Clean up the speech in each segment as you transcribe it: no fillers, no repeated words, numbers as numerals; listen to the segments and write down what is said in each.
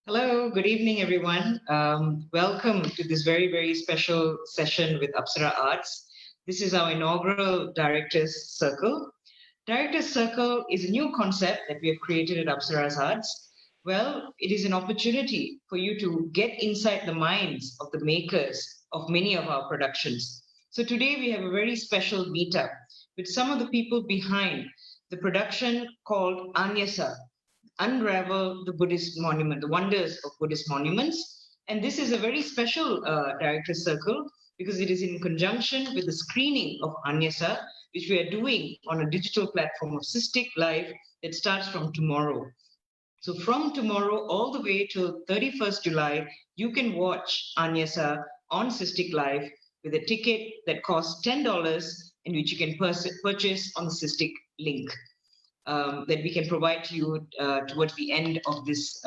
Hello, good evening, everyone. Welcome to this very, very special session with Apsara Arts. This is our inaugural Directors Circle. Directors Circle is a new concept that we have created at Apsara's Arts. Well, it is an opportunity for you to get inside the minds of the makers of many of our productions. So today we have a very special meetup with some of the people behind the production called Anajsa, Unravel the Buddhist Monument, the wonders of Buddhist monuments. And this is a very special director's circle because it is in conjunction with the screening of Anajsa, which we are doing on a digital platform of Cystic Live that starts from tomorrow. So from tomorrow all the way till 31st July, you can watch Anajsa on Cystic Live with a ticket that costs $10 and which you can purchase on the Cystic link. That we can provide to you towards the end of this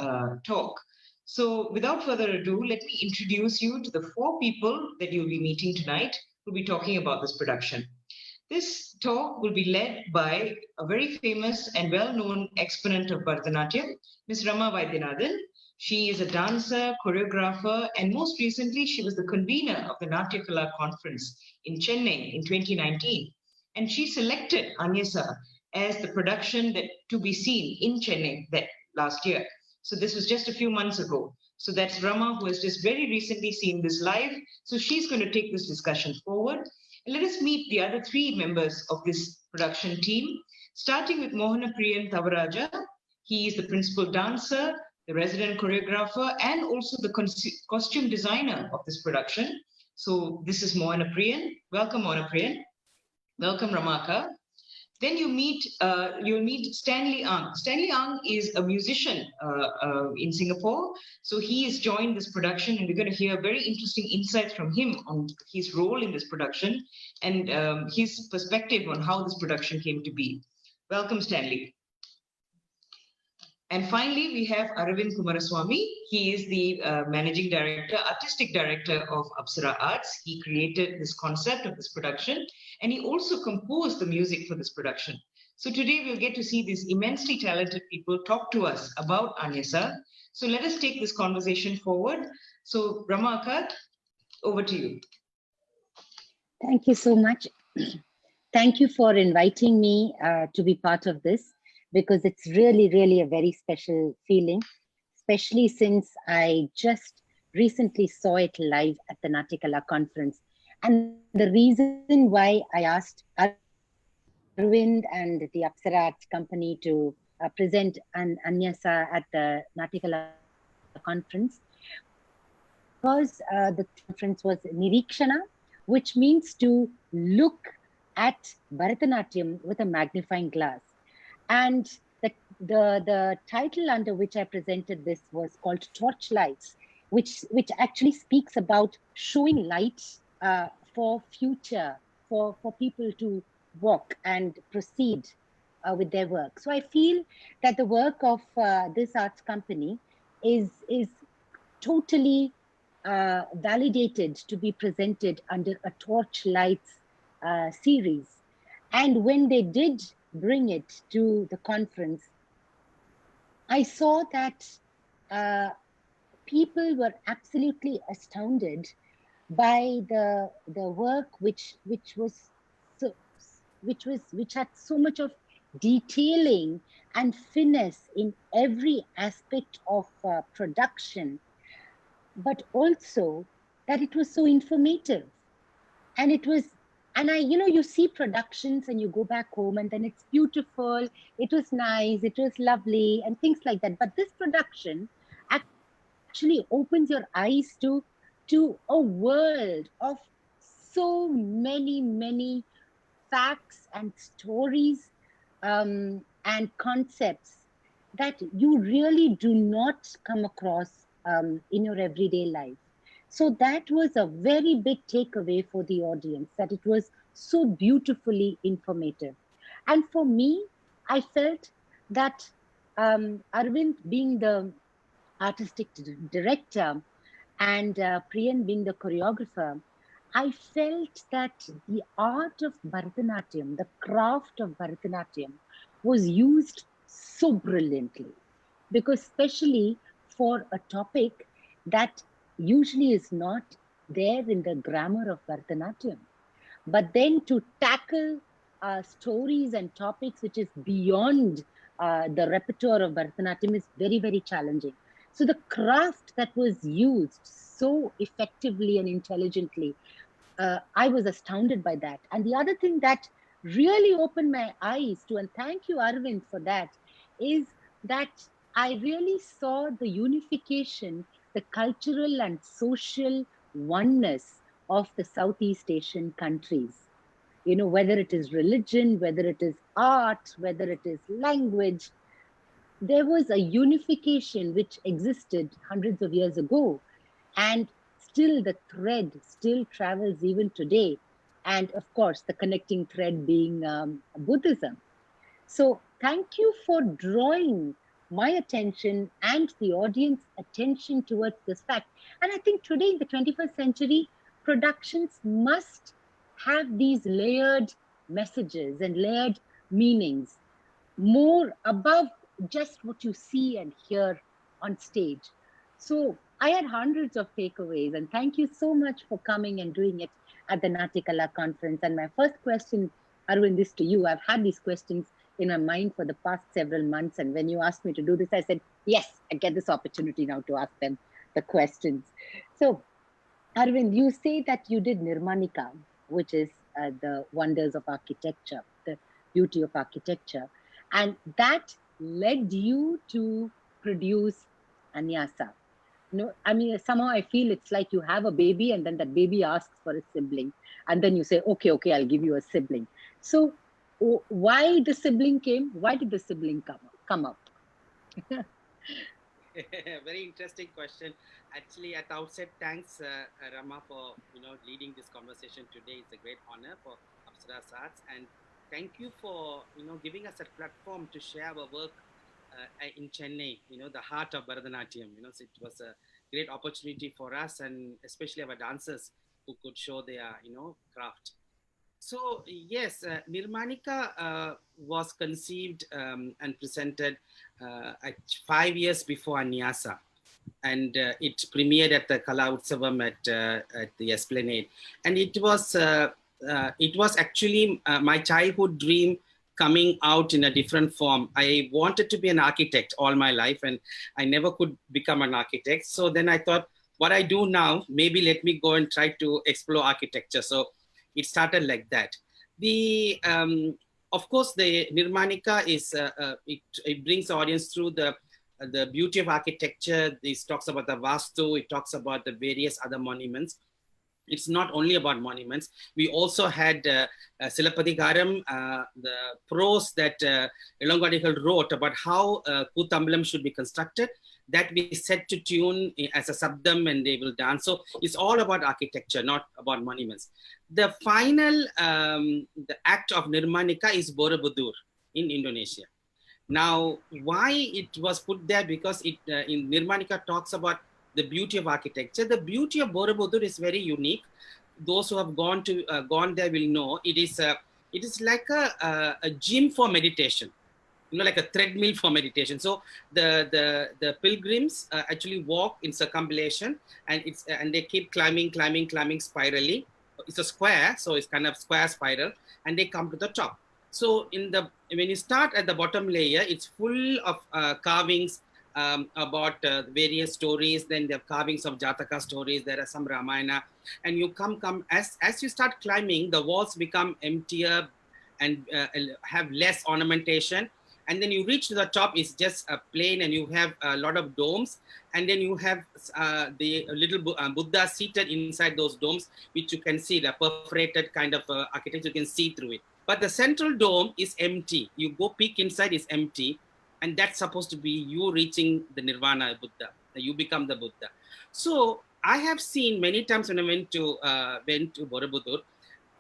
talk. So without further ado, let me introduce you to the 4 people that you'll be meeting tonight who'll be talking about this production. This talk will be led by a very famous and well-known exponent of Bharatanatyam, Ms. Rama Vaidyanathan. She is a dancer, choreographer, and most recently, she was the convener of the Natya Kala Conference in Chennai in 2019. And she selected Anajsa as the production that to be seen in Chennai that last year. So this was just a few months ago. So that's Rama, who has just very recently seen this live. So she's going to take this discussion forward. And let us meet the other 3 members of this production team, starting with Mohanapriyan Thavaraja. He is the principal dancer, the resident choreographer, and also the costume designer of this production. So this is Mohanapriyan. Welcome, Mohanapriyan. Welcome, Ramaka. Then you'll meet Stanley Ang. Stanley Ang is a musician in Singapore. So he has joined this production and we're going to hear very interesting insights from him on his role in this production and his perspective on how this production came to be. Welcome, Stanley. And finally, we have Aravind Kumaraswamy. He is the managing director, artistic director of Apsara Arts. He created this concept of this production, and he also composed the music for this production. So today we'll get to see these immensely talented people talk to us about Anajsa. So let us take this conversation forward. So Rama Akat, over to you. Thank you so much. Thank you for inviting me to be part of this, because it's really, really a very special feeling, especially since I just recently saw it live at the Natya Kala Conference. And the reason why I asked Arvind and the Apsara Arts Company to present an Anajsa at the Natya Kala Conference, because the conference was Nirikshana, which means to look at Bharatanatyam with a magnifying glass. And the title under which I presented this was called Torchlights, which actually speaks about showing light for future, for people to walk and proceed with their work. So I feel that the work of this arts company is totally validated to be presented under a Torchlights series. And when they did bring it to the conference, I saw that people were absolutely astounded by the work which had so much of detailing and finesse in every aspect of production, but also that it was so informative. And it was, and you see productions and you go back home and then it's beautiful, it was nice, it was lovely, and things like that. But this production actually opens your eyes to a world of so many facts and stories, and concepts that you really do not come across in your everyday life. So that was a very big takeaway for the audience, that it was so beautifully informative. And for me, I felt that Arvind, being the artistic director, and Priyan being the choreographer, I felt that the art of Bharatanatyam, the craft of Bharatanatyam, was used so brilliantly. Because, especially for a topic that usually is not there in the grammar of Bharatanatyam, but then to tackle stories and topics which is beyond the repertoire of Bharatanatyam is very challenging. So the craft that was used so effectively and intelligently, I was astounded by that. And the other thing that really opened my eyes to, and thank you, Arvind, for that, is that I really saw the unification, the cultural and social oneness of the Southeast Asian countries. Whether it is religion, whether it is art, whether it is language, there was a unification which existed hundreds of years ago. And still the thread still travels even today. And of course, the connecting thread being Buddhism. So thank you for drawing my attention and the audience attention towards this fact. And I think today in the 21st century, productions must have these layered messages and layered meanings, more above just what you see and hear on stage. So I had hundreds of takeaways, and thank you so much for coming and doing it at the Natikala conference. And my first question, Arvind, is to you. I've had these questions in my mind for the past several months. And when you asked me to do this, I said, yes, I get this opportunity now to ask them the questions. So, Arvind, you say that you did Nirmanika, which is the wonders of architecture, the beauty of architecture. And that led you to produce Anajsa. I mean, somehow I feel it's like you have a baby and then that baby asks for a sibling. And then you say, okay, I'll give you a sibling. So why the sibling came? Why did the sibling come up? Very interesting question. Actually, at the outset, thanks, Rama, for leading this conversation today. It's a great honor for Apsara Arts, and thank you for giving us a platform to share our work in Chennai. The heart of Bharatanatyam. So it was a great opportunity for us, and especially our dancers who could show their craft. So yes, Nirmanika was conceived and presented at 5 years before Anajsa, and it premiered at the Kala Utsavam at the Esplanade, and it was actually my childhood dream coming out in a different form. I wanted to be an architect all my life, and I never could become an architect. So then I thought, what I do now, maybe let me go and try to explore architecture. So it started like that. The of course, the Nirmanika is it brings the audience through the beauty of architecture. This talks about the Vastu. It talks about the various other monuments. It's not only about monuments. We also had Silapadikaram, the prose that Elongadikal wrote about how Kootambalam should be constructed, that we set to tune as a sabdam and they will dance. So it's all about architecture, not about monuments. The final the act of Nirmanika is Borobudur in Indonesia. Now, why it was put there? Because it in Nirmanika talks about the beauty of architecture. The beauty of Borobudur is very unique. Those who have gone there will know it is like a gym for meditation, like a treadmill for meditation. So the pilgrims actually walk in circumambulation, and they keep climbing spirally. It's a square, so it's kind of square spiral, and they come to the top. So when you start at the bottom layer, it's full of carvings, about various stories. Then there are carvings of Jataka stories. There are some Ramayana, and you come as you start climbing, the walls become emptier and have less ornamentation. And then you reach to the top, it's just a plain, and you have a lot of domes, and then you have the little Buddha seated inside those domes, which you can see the perforated kind of architecture. You can see through it. But the central dome is empty. You go peek inside, it's empty, and that's supposed to be you reaching the Nirvana Buddha. You become the Buddha. So I have seen many times when I went to Borobudur,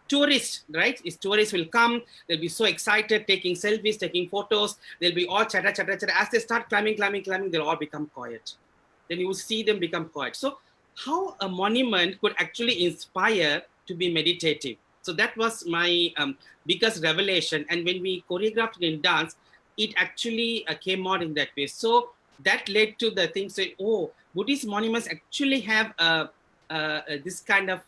tourists, right? Is tourists will come, they'll be so excited, taking selfies, taking photos, they'll be all chatter, chatter, chatter. As they start climbing, they'll all become quiet. Then you will see them become quiet. So how a monument could actually inspire to be meditative. So that was my biggest revelation. And when we choreographed it in dance, it actually came out in that way. So that led to the thing say, oh, Buddhist monuments actually have this kind of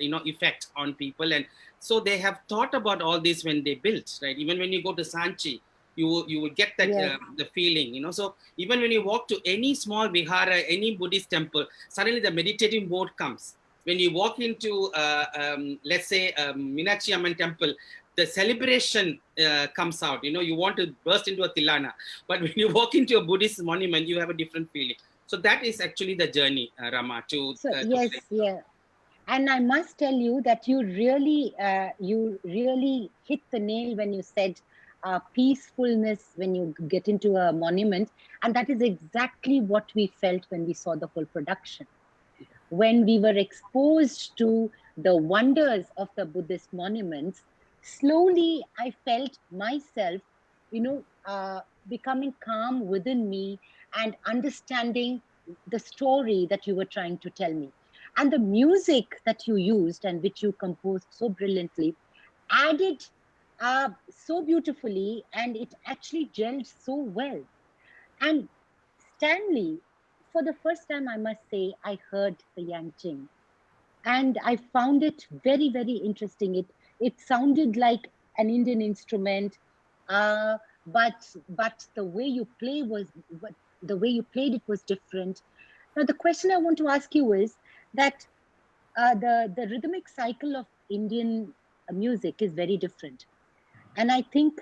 effect on people. And so they have thought about all this when they built, right? Even when you go to Sanchi, you will get that Yes. the feeling, So even when you walk to any small vihara, any Buddhist temple, suddenly the meditative mode comes. When you walk into, let's say, Meenakshi Amman temple, the celebration comes out. You want to burst into a tilana. But when you walk into a Buddhist monument, you have a different feeling. So that is actually the journey, Rama, So yes, yeah. And I must tell you that you really hit the nail when you said peacefulness when you get into a monument. And that is exactly what we felt when we saw the whole production. When we were exposed to the wonders of the Buddhist monuments, slowly I felt myself, becoming calm within me and understanding the story that you were trying to tell me. And the music that you used and which you composed so brilliantly added so beautifully, and it actually gelled so well. And Stanley, for the first time, I must say, I heard the Yangching, and I found it very, very interesting. It sounded like an Indian instrument, uh, but the way you play was, but the way you played it was different. Now, the question I want to ask you is that the rhythmic cycle of Indian music is very different, and I think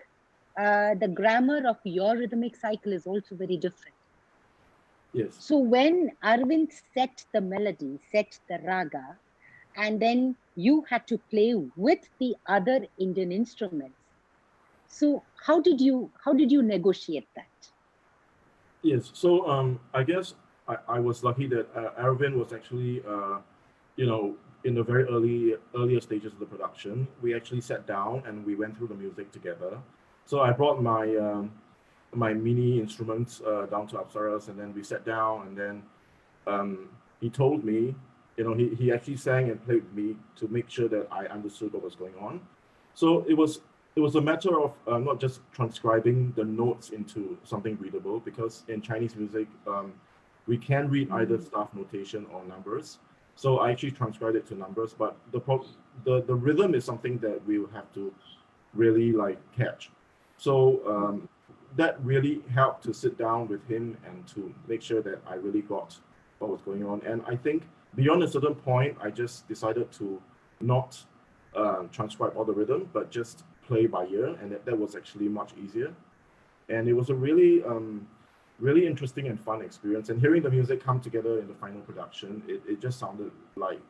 the grammar of your rhythmic cycle is also very different. Yes. So when Arvind set the melody, set the raga, and then you had to play with the other Indian instruments. So how did you negotiate that? Yes. So I guess I was lucky that Arvin was actually you know in the very earlier stages of the production. We actually sat down and we went through the music together. So I brought my mini instruments down to Apsaras, and then we sat down, and then um, he told me, he actually sang and played with me to make sure that I understood what was going on. So it was a matter of not just transcribing the notes into something readable, because in Chinese music, we can read either staff notation or numbers. So I actually transcribed it to numbers, but the rhythm is something that we will have to really like catch. So that really helped to sit down with him and to make sure that I really got what was going on. And I think beyond a certain point, I just decided to not transcribe all the rhythm, but just play by ear, and that was actually much easier. And it was a really interesting and fun experience. And hearing the music come together in the final production, it just sounded like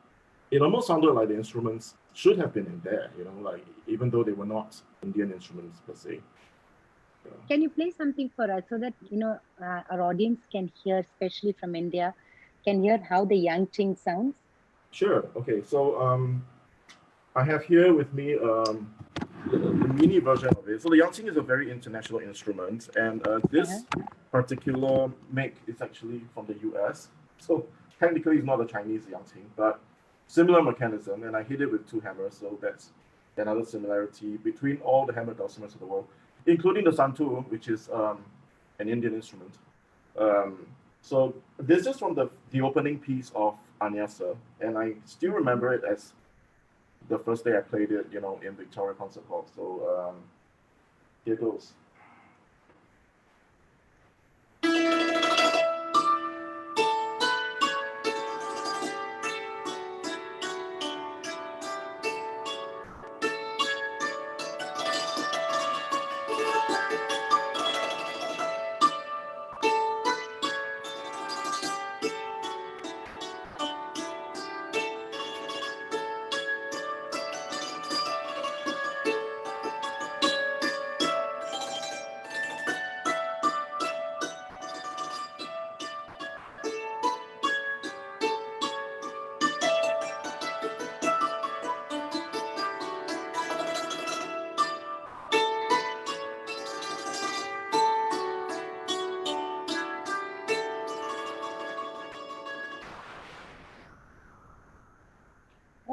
it almost sounded like the instruments should have been in there, like even though they were not Indian instruments per se. Can you play something for us so that our audience can hear, especially from India, can hear how the Yangching sounds? Sure. Okay. So I have here with me the mini version of it. So the Yangqing is a very international instrument, and this particular make is actually from the US. So technically, it's not a Chinese Yangqing, but similar mechanism. And I hit it with two hammers, so that's another similarity between all the hammered dulcimers of the world, including the santur, which is an Indian instrument. So this is from the opening piece of Anajsa, and I still remember it as the first day I played it, in Victoria Concert Hall. So here goes.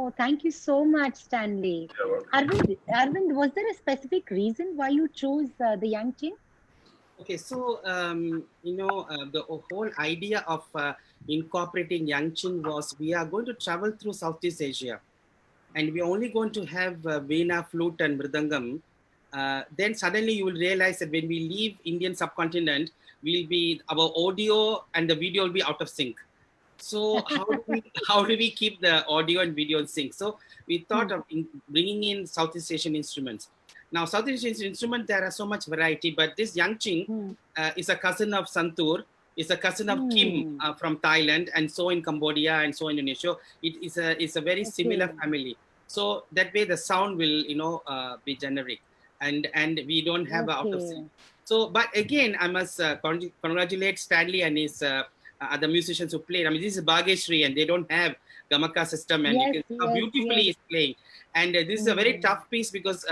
Oh, thank you so much, Stanley. Arvind, was there a specific reason why you chose the Yangtze? Okay, so the whole idea of incorporating Yangchin was we are going to travel through Southeast Asia, and we are only going to have veena, flute, and mridangam. Then suddenly you will realize that when we leave Indian subcontinent, we'll be our audio and the video will be out of sync. So how do we keep the audio and video in sync? So we thought of bringing in Southeast Asian instruments. Now Southeast Asian instrument there are so much variety, but this Yangching is a cousin of Santur, is a cousin of Kim from Thailand, and so in Cambodia and so Indonesia. It is a very similar family. So that way the sound will be generic, and we don't have a out of sync. So, but again, I must congratulate Stanley and his other musicians who played. I mean, this is Bhageshri, and they don't have Gamaka system, and you can see how beautifully he's playing. And this is a very tough piece because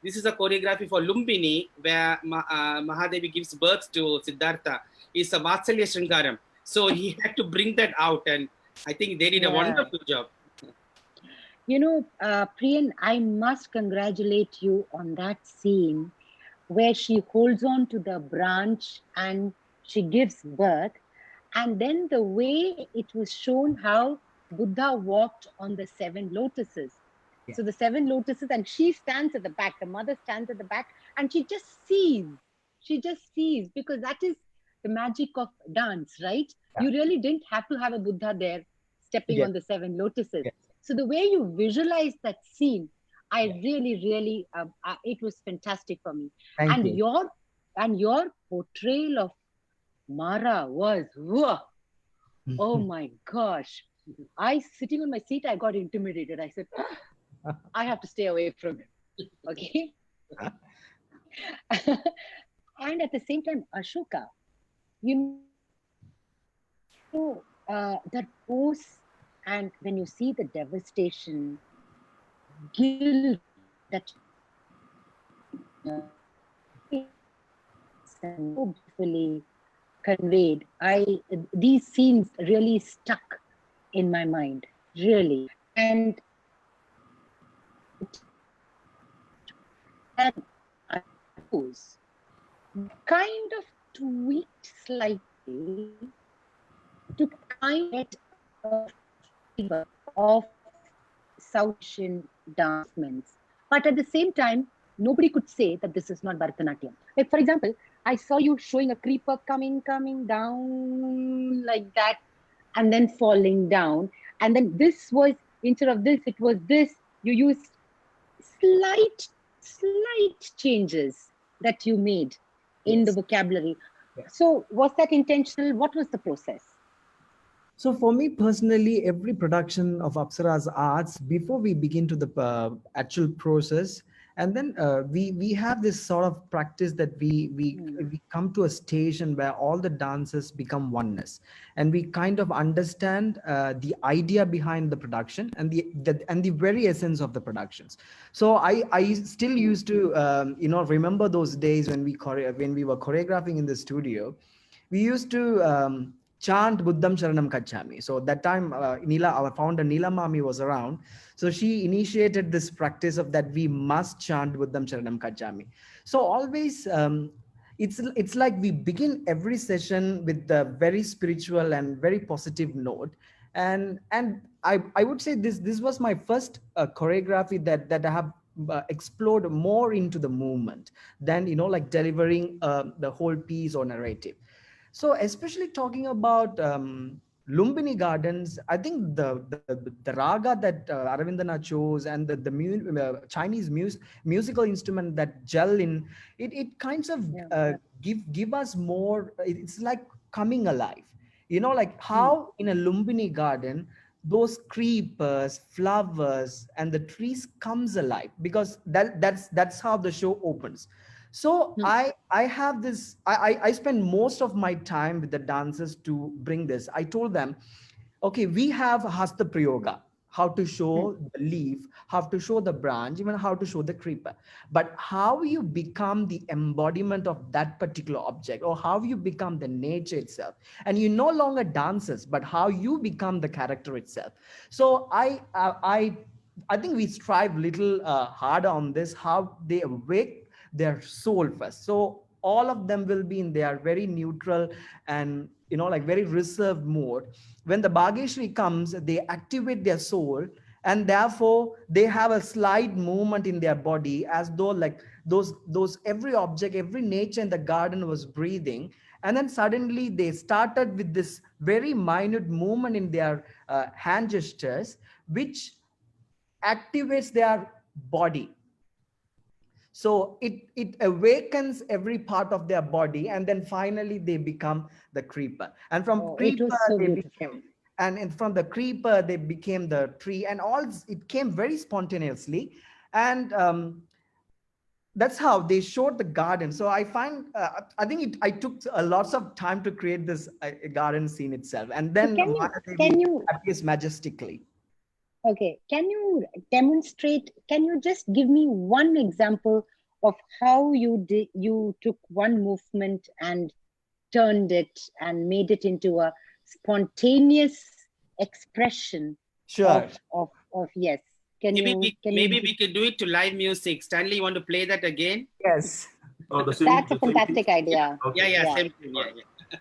this is a choreography for Lumbini, where Mahadevi gives birth to Siddhartha. It's a Vatsalya Sringaram. So he had to bring that out, and I think they did a wonderful job. You know, Priyan, I must congratulate you on that scene where she holds on to the branch and she gives birth. And then the way it was shown how Buddha walked on the 7 lotuses. Yeah. So the 7 lotuses, and she stands at the back, the mother stands at the back, and she just sees. She just sees, because that is the magic of dance, right? Yeah. You really didn't have to have a Buddha there stepping on the 7 lotuses. Yeah. So the way you visualize that scene, I really, it was fantastic for me. Thank you. Your portrayal of Mara was, whoa, oh my gosh. I, sitting on my seat, I got intimidated. I said, I have to stay away from him. Okay. And at the same time, Ashoka, you know, that pose, and when you see the devastation, guilt that so beautifully conveyed, these scenes really stuck in my mind, really. And I suppose kind of tweaked slightly to kind of get a flavor of South Asian dance movements. But at the same time, nobody could say that this is not Bharatanatyam. Like, for example, I saw you showing a creeper coming down like that, and then falling down. And then this was, instead of this, it was this. You used slight changes that you made in the vocabulary. Yes. So was that intentional? What was the process? So for me personally, every production of Apsara's arts, before we begin to the actual process, and then we have this sort of practice that we come to a station where all the dances become oneness, and we kind of understand the idea behind the production and the very essence of the productions. So I still used to remember those days when we were choreographing in the studio. We used to chant Buddham Sharanam Kachami. So that time our founder Neela Mami was around. So she initiated this practice of that we must chant Buddham Sharanam Kachami. So always it's like we begin every session with a very spiritual and very positive note. And I would say this was my first choreography that I have explored more into the movement than like delivering the whole piece or narrative. So especially talking about Lumbini Gardens, I think the raga that Aravindana chose and the Chinese musical instrument that gel in it kinds of give us more. It's like coming alive, like how in a Lumbini garden those creepers, flowers, and the trees comes alive, because that's how the show opens. So I have this, I spend most of my time with the dancers to bring this. I told them, okay, we have Hasta Prayoga, how to show the leaf, how to show the branch, even how to show the creeper. But how you become the embodiment of that particular object, or how you become the nature itself. And you no longer dances, but how you become the character itself. So I I think we strive little harder on this, how they awake their soul first. So all of them will be in their very neutral and, like very reserved mode. When the Bhageshri comes, they activate their soul, and therefore they have a slight movement in their body, as though like those every object, every nature in the garden was breathing. And then suddenly they started with this very minute movement in their hand gestures, which activates their body. So it awakens every part of their body, and then finally they become the creeper, and from Oh, it creeper was so they beautiful. became, and from the creeper they became the tree, and all it came very spontaneously. And that's how they showed the garden. So I find, I think I took a lots of time to create this garden scene itself, and So then can you Mahadevi can you appears majestically. okay, can you demonstrate, can you just give me one example of how you took one movement and turned it and made it into a spontaneous expression Sure. of yes. Can you Maybe we could do it to live music. Stanley, you want to play that again? Yes. Oh, that's a the same fantastic piece? idea. Okay. Yeah. Same thing. Yeah.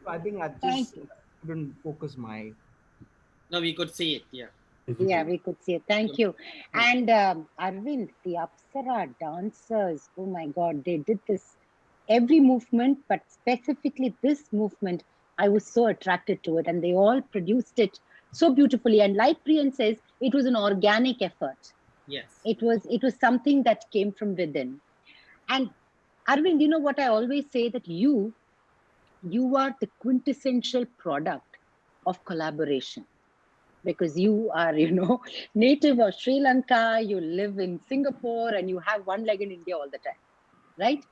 I think I Thank just you. couldn't focus my. No, we could see it. Yeah. Yeah, we could see it. Thank you. Yeah. And Arvind, the Apsara dancers, oh my God, they did this every movement, but specifically this movement, I was so attracted to it, and they all produced it so beautifully. And like Priyan says, it was an organic effort. Yes. It was something that came from within. And Arvind, you know what I always say, that you are the quintessential product of collaboration, because you are, native of Sri Lanka, you live in Singapore, and you have one leg in India all the time, right?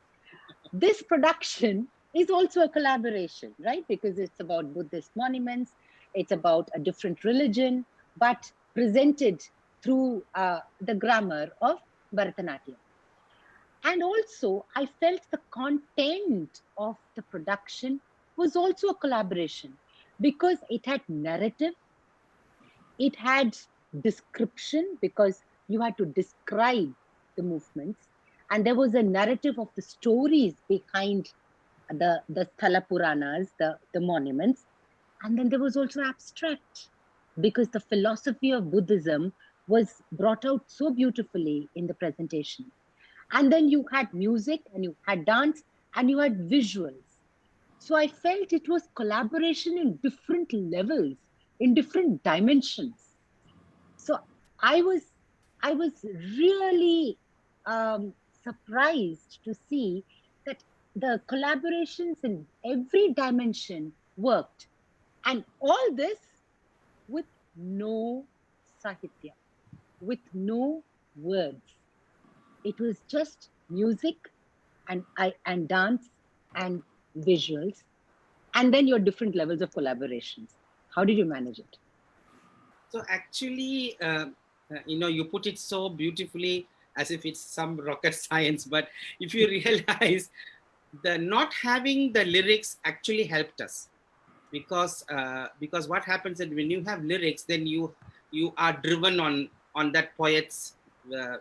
This production is also a collaboration, right? Because it's about Buddhist monuments, it's about a different religion, but presented through the grammar of Bharatanatyam. And also, I felt the content of the production was also a collaboration, because it had narrative, it had description, because you had to describe the movements, and there was a narrative of the stories behind the Sthala Puranas, the monuments. And then there was also abstract, because the philosophy of Buddhism was brought out so beautifully in the presentation. And then you had music, and you had dance, and you had visuals. So I felt it was collaboration in different levels, in different dimensions. So I was really surprised to see that the collaborations in every dimension worked, and all this with no sahitya, with no words. It was just music and dance and visuals, and then your different levels of collaborations. How did you manage it? So actually, you put it so beautifully, as if it's some rocket science. But if you realize, the not having the lyrics actually helped us, because what happens is, when you have lyrics, then you are driven on that poet's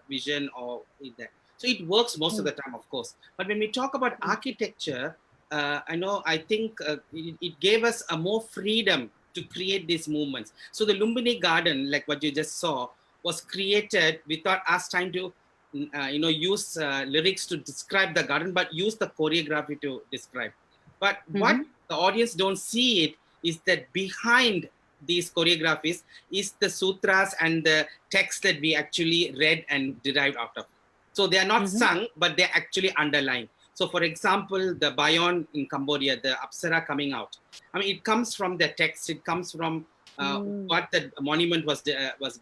vision or that. So it works most of the time, of course. But when we talk about architecture, I think it gave us a more freedom to create these movements. So the Lumbini Garden, like what you just saw, was created without us trying to, use lyrics to describe the garden, but use the choreography to describe. But what the audience don't see it is that behind these choreographies is the sutras and the text that we actually read and derived out of. So they are not sung, but they're actually underlined. So, for example, the Bayon in Cambodia, the Apsara coming out. I mean, it comes from the text. It comes from what the monument was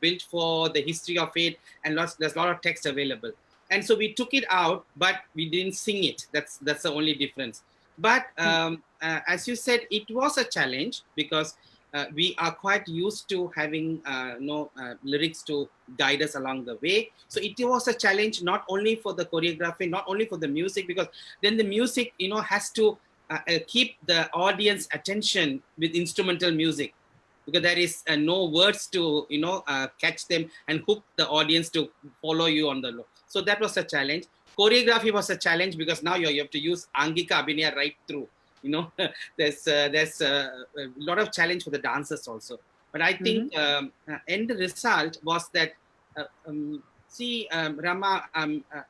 built for, the history of it, and there's a lot of text available. And so we took it out, but we didn't sing it. That's the only difference. But as you said, it was a challenge because we are quite used to having lyrics to guide us along the way. So it was a challenge not only for the choreography, not only for the music, because then the music has to keep the audience attention with instrumental music, because there is no words to catch them and hook the audience to follow you on the low. So that was a challenge. Choreography was a challenge because now you have to use Angika Abhinaya right through. There's a lot of challenge for the dancers also. But I think end result was that Rama,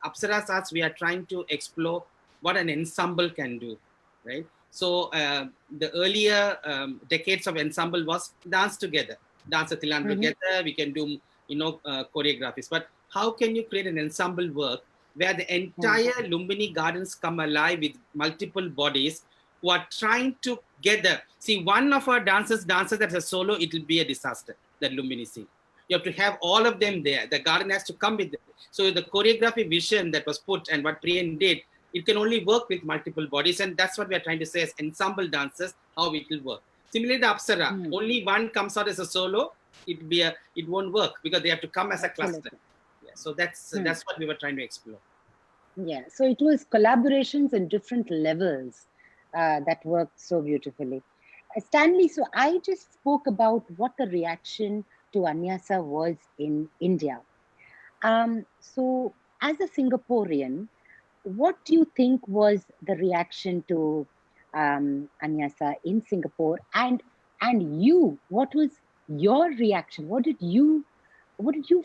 Apsara Arts, we are trying to explore what an ensemble can do, right? So the earlier decades of ensemble was dance together, dance a tilan together. We can do choreographies, but how can you create an ensemble work where the entire Lumbini gardens come alive with multiple bodies who are trying to gather? See, one of our dancers as a solo, it will be a disaster, that Lumbini scene. You have to have all of them there. The garden has to come with them. So the choreography vision that was put and what Priyan did, it can only work with multiple bodies. And that's what we are trying to say as ensemble dancers, how it will work. Similarly, the Apsara, only one comes out as a solo, it won't work because they have to come as a cluster. Yeah, so that's what we were trying to explore. Yeah, so it was collaborations in different levels that worked so beautifully. Stanley, so I just spoke about what the reaction to Anajsa was in India. So as a Singaporean, what do you think was the reaction to Anajsa in Singapore? And you, what was your reaction? What did you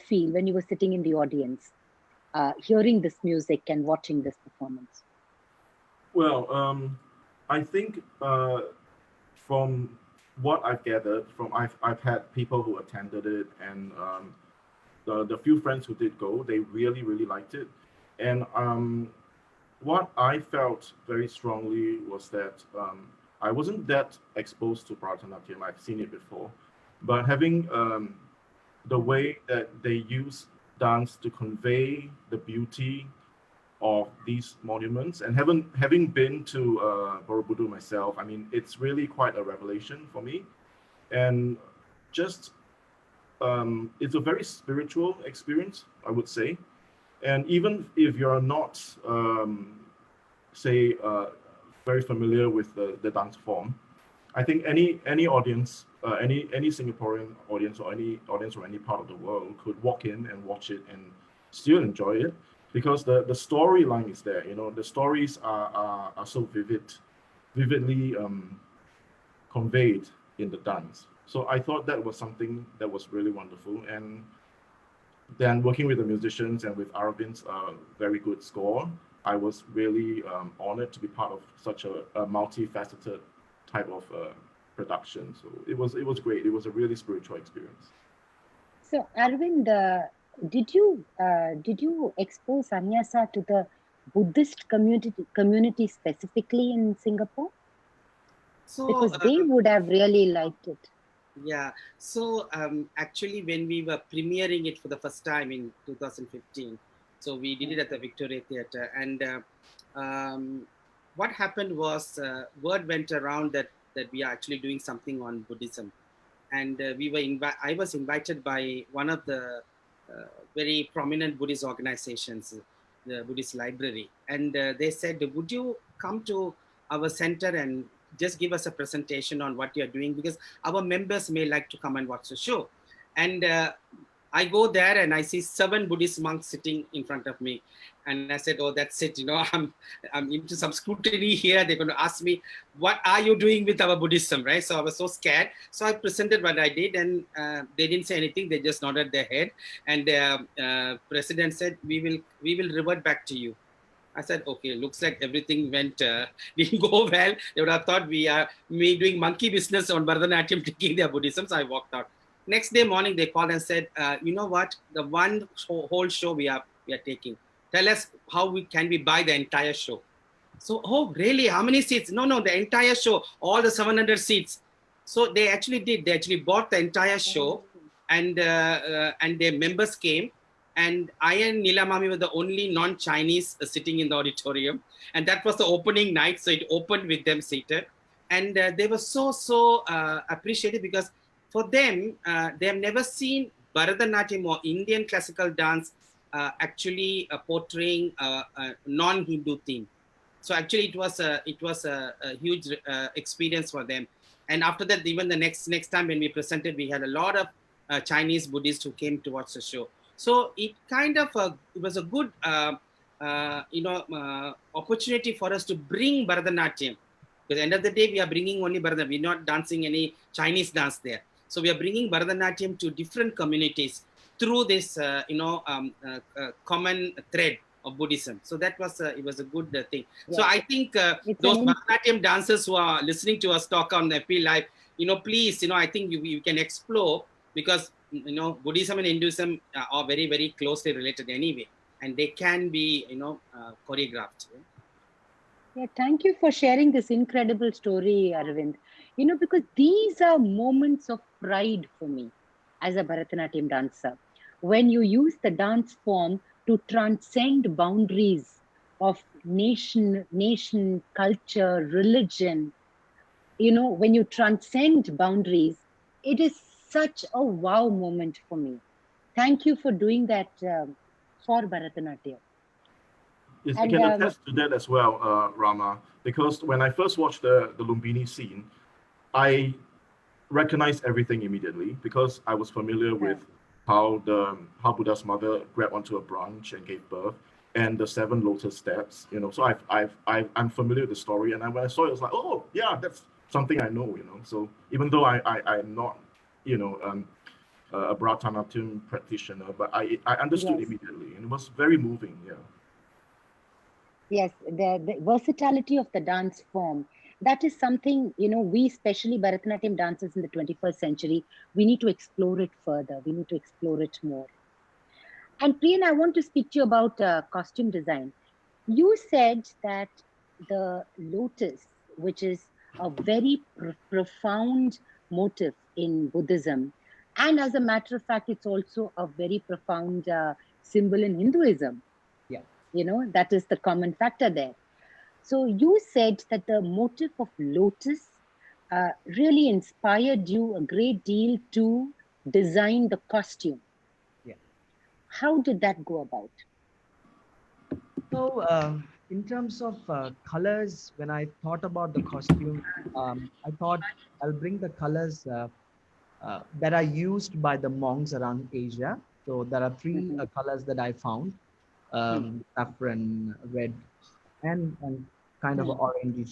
feel when you were sitting in the audience, hearing this music and watching this performance? Well, I think from what I've gathered, I've had people who attended it, and the few friends who did go, they really liked it. And what I felt very strongly was that I wasn't that exposed to Bharatanatyam. I've seen it before, but having the way that they use dance to convey the beauty of these monuments, and having been to Borobudur myself, I mean, it's really quite a revelation for me. And just it's a very spiritual experience, I would say. And even if you're not say very familiar with the dance form, I think any audience, any Singaporean audience, or any audience from any part of the world could walk in and watch it and still enjoy it, because the storyline is there. The stories are so vividly conveyed in the dance. So I thought that was something that was really wonderful. And then working with the musicians and with Arvind's very good score, I was really honored to be part of such a multifaceted type of production. So it was great. It was a really spiritual experience. So Arvind, did you expose Anajsa to the Buddhist community specifically in Singapore? So, because they would have really liked it. Yeah. So actually, when we were premiering it for the first time in 2015, so we did it at the Victoria Theatre, and what happened was word went around that we are actually doing something on Buddhism, and I was invited by one of the very prominent Buddhist organizations, the Buddhist Library, and they said, "Would you come to our center and just give us a presentation on what you're doing, because our members may like to come and watch the show." And I go there and I see 7 Buddhist monks sitting in front of me. And I said, oh, that's it. I'm into some scrutiny here. They're going to ask me, what are you doing with our Buddhism, right? So I was so scared. So I presented what I did, and they didn't say anything. They just nodded their head. And president said, we will revert back to you. I said, okay, looks like everything didn't go well. They would have thought we are me doing monkey business on Bharatanatyam, taking their Buddhism. So I walked out. Next day morning, they called and said, you know what? The one whole show we are taking. Tell us how we buy the entire show. So, oh, really? How many seats? No, no, the entire show, all the 700 seats. So they actually did. They actually bought the entire show, and their members came. And I and Nilamami were the only non-Chinese sitting in the auditorium, and that was the opening night. So it opened with them seated, and they were so appreciated, because for them, they have never seen Bharatanatyam or Indian classical dance actually portraying a non-Hindu theme. So actually it was a huge experience for them. And after that, even the next time when we presented, we had a lot of Chinese Buddhists who came to watch the show. So it kind of it was a good opportunity for us to bring Bharatanatyam. Because at the end of the day, we are bringing only Bharatanatyam. We're not dancing any Chinese dance there. So we are bringing Bharatanatyam to different communities through this common thread of Buddhism. So that was it was a good thing. Yes. So I think those Bharatanatyam dancers who are listening to us talk on FP Live, please, I think you can explore, because Buddhism and Hinduism are very, very closely related anyway, and they can be choreographed. Yeah, thank you for sharing this incredible story, Arvind. Because these are moments of pride for me as a Bharatanatyam dancer. When you use the dance form to transcend boundaries of nation, culture, religion, when you transcend boundaries, it is such a wow moment for me. Thank you for doing that for Bharatanatyam. Yes, I can attest to that as well, Rama, because when I first watched the Lumbini scene, I recognized everything immediately, because I was familiar with how Buddha's mother grabbed onto a branch and gave birth, and the 7 lotus steps. So I'm familiar with the story, and when I saw it, I was like, oh yeah, that's something I know. So even though I'm not, a Bharatanatyam practitioner, but I understood immediately, and it was very moving. Yeah. Yes, the versatility of the dance form, that is something, we, especially Bharatanatyam dancers in the 21st century, we need to explore it further. We need to explore it more. And Priyan, I want to speak to you about costume design. You said that the lotus, which is a very profound motif in Buddhism, and as a matter of fact, it's also a very profound symbol in Hinduism. That is the common factor there. So you said that the motif of lotus really inspired you a great deal to design the costume. Yeah. How did that go about? So in terms of colors, when I thought about the costume, I thought I'll bring the colors that are used by the monks around Asia. So there are 3 colors that I found: saffron, red, and kind of orangey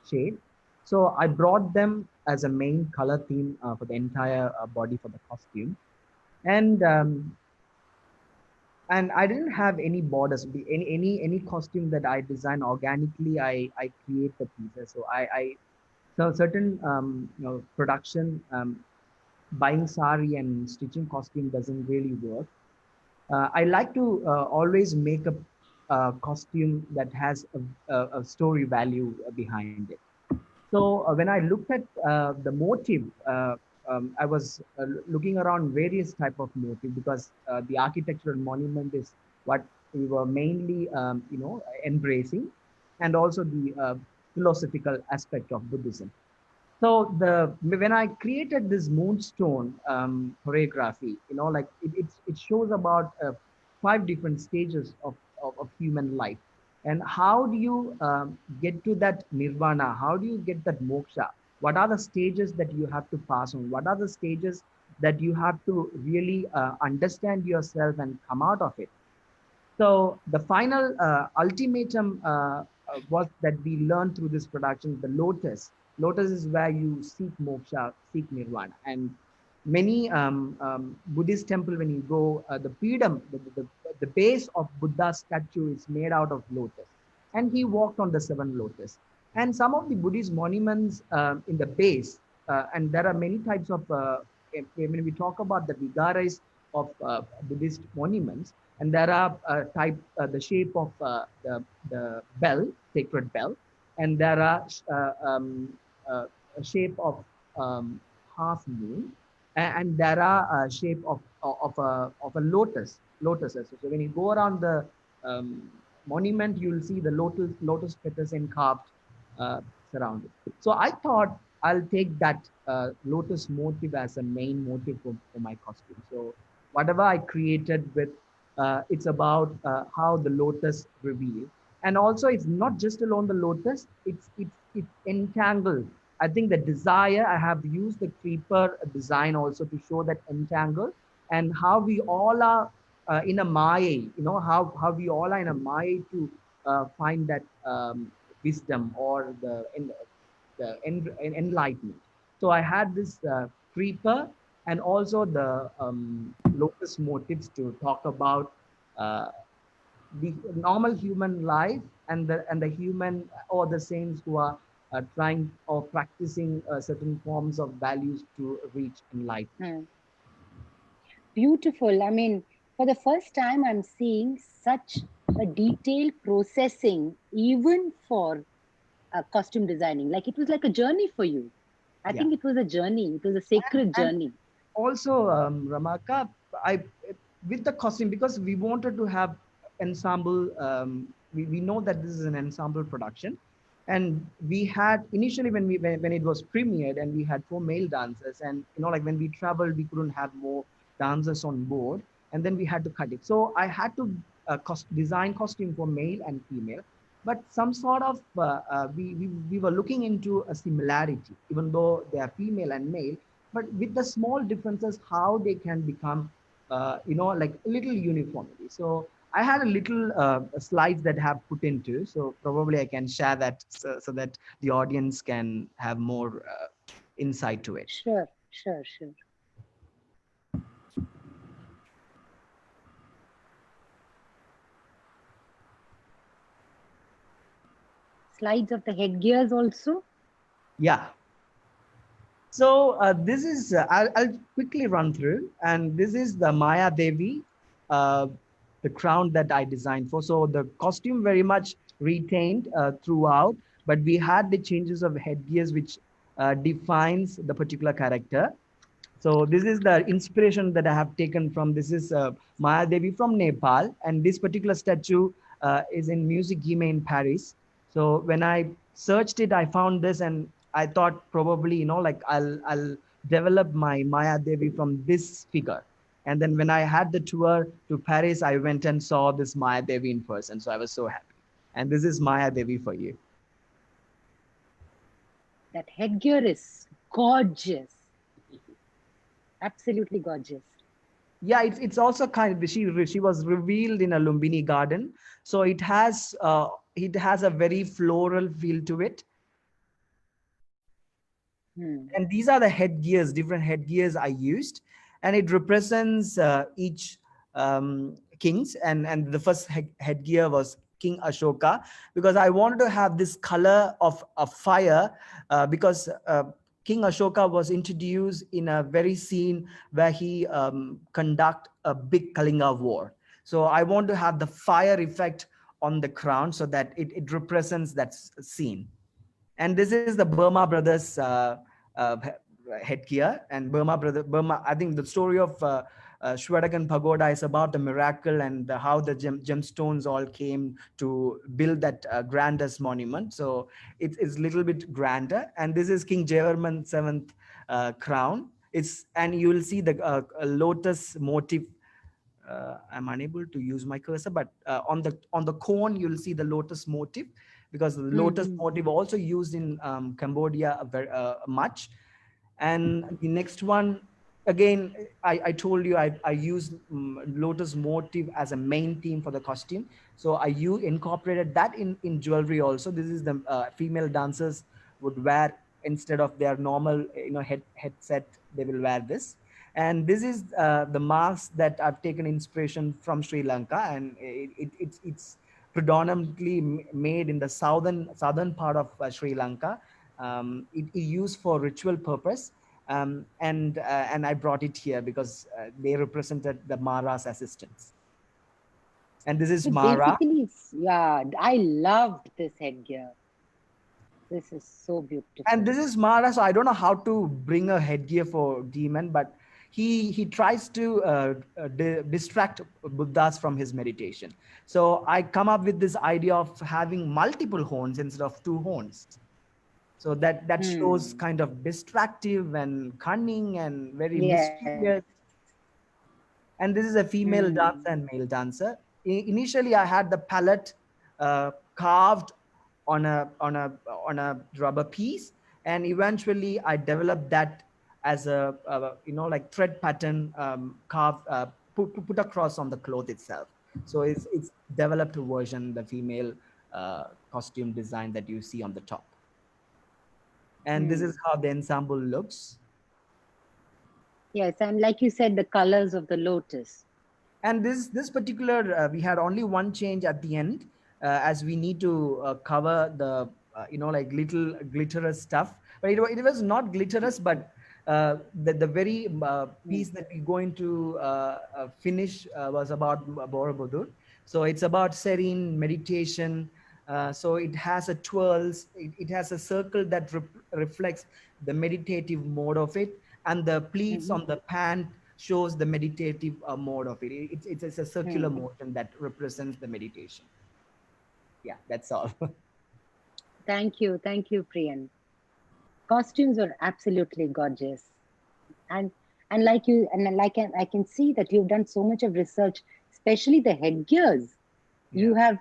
shade. So I brought them as a main color theme for the entire body for the costume, and I didn't have any borders. Any costume that I design organically, I create the pieces. So certain production, buying sari and stitching costume doesn't really work. I like to always make a costume that has a story value behind it. So when I looked at the motive, I was looking around various type of motive, because the architectural monument is what we were mainly, embracing, and also the philosophical aspect of Buddhism. So when I created this moonstone choreography, like it shows about 5 different stages of human life, and how do you get to that nirvana? How do you get that moksha? What are the stages that you have to pass on? What are the stages that you have to really understand yourself and come out of it. So the final ultimatum was that we learned through this production, the lotus. Lotus is where you seek moksha, seek nirvana. And many Buddhist temple, when you go, the pidam, the base of Buddha's statue is made out of lotus. And he walked on the seven lotus. And some of the Buddhist monuments in the base, and there are many types of, when we talk about the vigaras of Buddhist monuments, and there are the shape of the bell, sacred bell, and there are a shape of half moon, and there are a shape of a lotuses. So when you go around the monument, you'll see the lotus petals carved surrounded. So I thought I'll take that lotus motif as a main motif for my costume. So whatever I created with, it's about how the lotus reveal. And also it's not just alone the lotus, it's entangled. I think the desire, I have used the creeper design also to show that entangle, and how we all are in a maya, how we all are in a maya to find that wisdom or the enlightenment. So I had this creeper and also the lotus motifs to talk about uh, the normal human life and the human or the saints who are trying or practicing certain forms of values to reach enlightenment. Hmm. Beautiful. I mean, for the first time, I'm seeing such a detailed processing, even for costume designing. Like it was like a journey for you. I Yeah. think it was a journey. It was a sacred And journey. also, Ramaka, I with the costume, because we wanted to have ensemble. We know that this is an ensemble production, and we had initially when it was premiered, and we had four male dancers, and like when we traveled, we couldn't have more dancers on board, and then we had to cut it. So I had to design costume for male and female, but some sort of we were looking into a similarity, even though they are female and male, but with the small differences, how they can become, like a little uniformity. So I had a little slides that have put into, so probably I can share that so that the audience can have more insight to it. Sure, sure, sure. Slides of the headgears also. Yeah. So this is, I'll quickly run through, and this is the Maya Devi, uh, the crown that I designed for. So the costume very much retained throughout, but we had the changes of headgears which defines the particular character. So this is the inspiration that I have taken from, this is Maya Devi from Nepal. And this particular statue is in Musée Guimet in Paris. So when I searched it, I found this, and I thought probably, like I'll develop my Maya Devi from this figure. And then when I had the tour to Paris, I went and saw this Maya Devi in person. So I was so happy. And this is Maya Devi for you. That headgear is gorgeous. Absolutely gorgeous. Yeah, it's also kind of, she was revealed in a Lumbini garden, so it has a very floral feel to it. Hmm. And these are the headgears, different headgears I used, and it represents each kings. And the first headgear was King Ashoka, because I wanted to have this color of a fire, because King Ashoka was introduced in a very scene where he conduct a big Kalinga war. So I want to have the fire effect on the crown, so that it represents that scene. And this is the Burma brothers headgear. And Burma, I think the story of Shwedagon Pagoda is about the miracle, and how the gemstones all came to build that grandest monument. So it's a little bit grander. And this is King Jayavarman seventh crown. And you will see the lotus motif. I'm unable to use my cursor, but on the cone you'll see the lotus motif, because the lotus Mm-hmm. motif also used in Cambodia very much. And the next one again, I told you I use lotus motif as a main theme for the costume. So you incorporated that in jewelry also. This is the female dancers would wear instead of their normal headset. They will wear this, and this is the mask that I've taken inspiration from Sri Lanka, and it's predominantly made in the southern part of Sri Lanka. It used for ritual purpose, and I brought it here because they represented the Mara's assistants. And this is So Mara. basically, yeah, I loved this headgear. This is so And beautiful. this is Mara. So I don't know how to bring a headgear for demon, but he tries to distract Buddhas from his meditation. So I come up with this idea of having multiple horns instead of two horns. So that shows kind of distractive and cunning and very Yes. mischievous. And this is a female Hmm. dancer and male dancer. Initially, I had the palette carved on a rubber piece, and eventually I developed that as a like thread pattern carved put across on the cloth itself. So it's developed version, the female costume design that you see on the top. And this Hmm. is how the ensemble looks. Yes, and like you said, the colors of the lotus. And this particular we had only one change at the end, as we need to cover the like little glitterous stuff, but it was not glitterous, but the very Hmm. piece that we're going to finish was about Borobudur. So it's about serene meditation. So it has a twirls, it has a circle that reflects the meditative mode of it, and the pleats Hmm. on the pant shows the meditative mode of it. It's a circular Hmm. motion that represents the meditation. Yeah, that's all. Thank you, Priyan. Costumes are absolutely gorgeous, and I can see that you've done so much of research, especially the headgears. Yeah,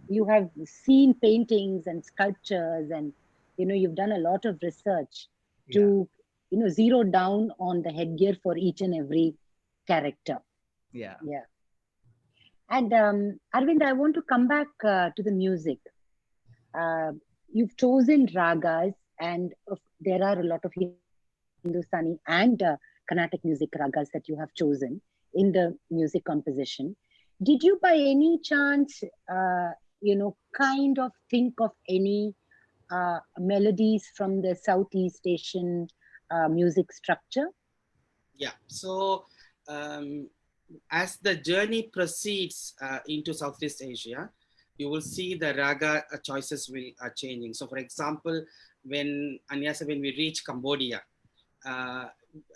You have seen paintings and sculptures, and you've done a lot of research yeah, to zero down on the headgear for each and every character. yeah, Yeah. And Arvind, I want to come back to the music. uh, you've chosen ragas, and there are a lot of Hindustani and Carnatic music ragas that you have chosen in the music composition. Did you by any chance kind of think of any melodies from the Southeast Asian music structure? Yeah. So, um, as the journey proceeds into Southeast Asia, you will see the raga choices will are changing. So, for example, when Anajsa, when we reach Cambodia, uh,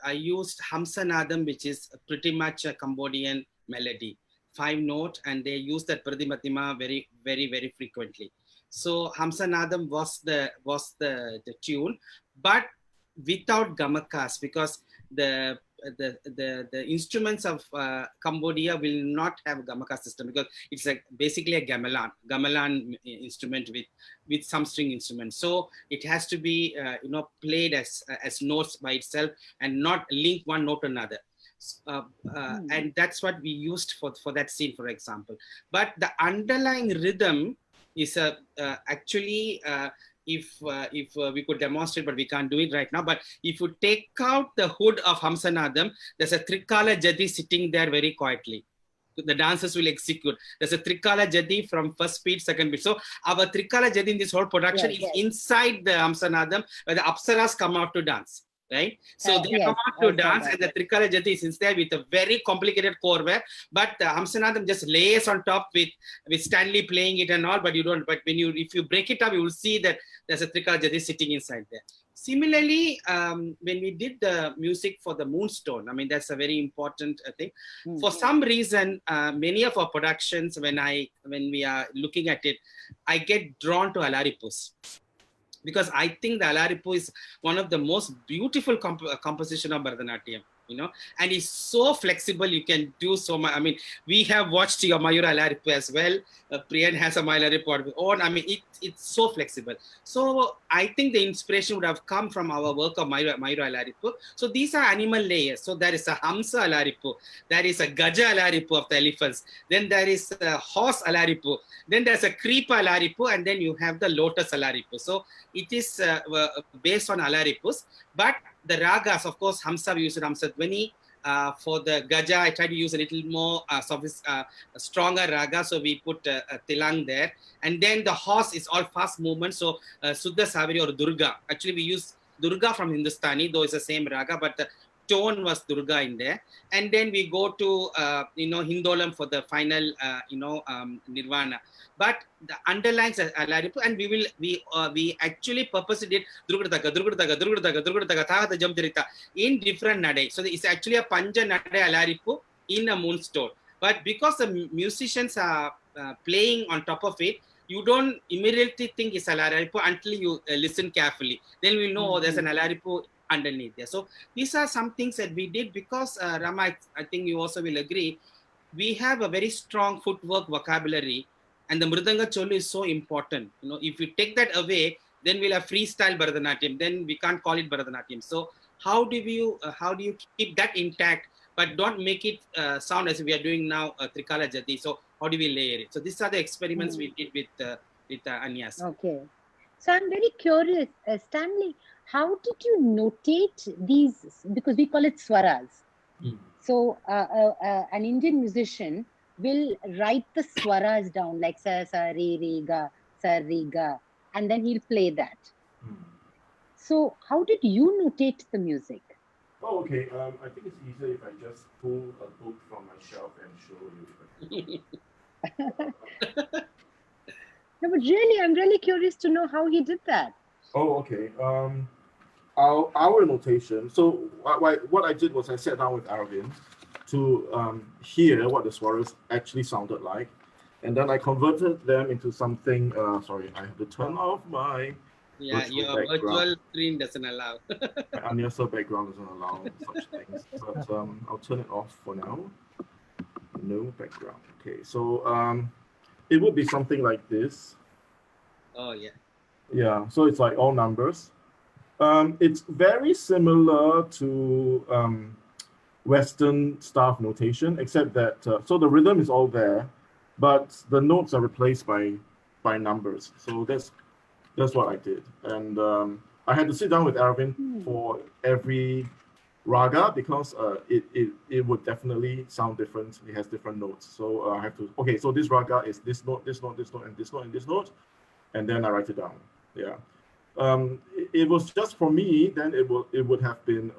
I used Hamsanadam, which is pretty much a Cambodian melody, 5 note, and they use that Pradimatima very, very, very frequently. So Hamsanadam was the tune, but without gamakas, because the the instruments of Cambodia will not have gamaka system, because it's like basically a gamelan instrument with some string instrument. So it has to be played as notes by itself and not link one note to another. Hmm. And that's what we used for that scene, for example. But the underlying rhythm is actually if we could demonstrate, but we can't do it right now. But if you take out the hood of Hamsanadam, there's a Trikala Jadi sitting there very quietly. The dancers will execute. There's a Trikala Jadi from first beat, second beat. So our Trikala Jadi in this whole production Yes. is inside the Hamsanadam, where the Apsaras come out to dance. Right, so they come Yes, out to I saw dance, that. and the Trikala Jadi is inside with a very complicated korware, but the Hamsanadam just lays on top with Stanley playing it and all. But you don't. But if you break it up, you will see that there's a Trikala Jadi sitting inside there. Similarly, when we did the music for the Moonstone, I mean, that's a very important thing. Hmm. For some reason, many of our productions, when we are looking at it, I get drawn to Alaripus, because I think the Alaripu is one of the most beautiful composition of Bharatanatyam. and it's so flexible. You can do so much. I mean, we have watched your Mayura Alaripu as well. Priyan has a Mayura Alaripu of his own. I mean, it's so flexible. So I think the inspiration would have come from our work of Mayura Alaripu. So these are animal layers. So there is a Hamsa Alaripu, there is a Gaja Alaripu of the elephants, then there is a horse Alaripu, then there's a Kripa Alaripu, and then you have the lotus Alaripu. So it is based on Alaripus, but the ragas, of course, Hamsa, we use Hamsa Dhvani. For the Gaja, I try to use a little more stronger raga, so we put a Tilang there. And then the horse is all fast movement, so Suddha Saviri or Durga. Actually, we use Durga from Hindustani, though it's the same raga, but the tone was Durga in there. And then we go to, Hindolam for the final, Nirvana. But the underlines are Alaripu, and we actually purposely did Durgurdaga, Jamdirita in different nade. So it's actually a Panja nade Alaripu in a moonstone. But because the musicians are playing on top of it, you don't immediately think it's Alaripu until you listen carefully. Then we know there's an Alaripu underneath there. So these are some things that we did because, Rama, I think you also will agree, we have a very strong footwork vocabulary, and the Mridanga Cholu is so important. If you take that away, then we'll have freestyle Bharatanatyam. Then we can't call it Bharatanatyam. So how do you keep that intact, but don't make it sound as if we are doing now Trikala Jati? So how do we layer it? So these are the experiments we did with Anajsa. Okay. So I'm very curious, Stanley, how did you notate these? Because we call it swaras. So an Indian musician will write the swaras down, like sa re ga, and then he'll play that. So how did you notate the music? Oh, okay. I think it's easier if I just pull a book from my shelf and show you. No, but really, I'm really curious to know how he did that. Oh, okay. Our notation. So what I did was I sat down with Arvind to hear what the swaras actually sounded like, and then I converted them into something. Sorry, I have to turn off my. Yeah, your virtual screen doesn't allow. My Anajsa background doesn't allow such things, but I'll turn it off for now. No background. Okay, so it would be something like this. Oh yeah. Yeah, so it's like all numbers. It's very similar to Western staff notation, except that so the rhythm is all there, but the notes are replaced by numbers. So that's what I did, and I had to sit down with Arvind for every raga because it would definitely sound different. It has different notes, so I have to. Okay, so this raga is this note, this note, this note, and this note, and this note, and then I write it down. Yeah. It was just for me. Then it would have been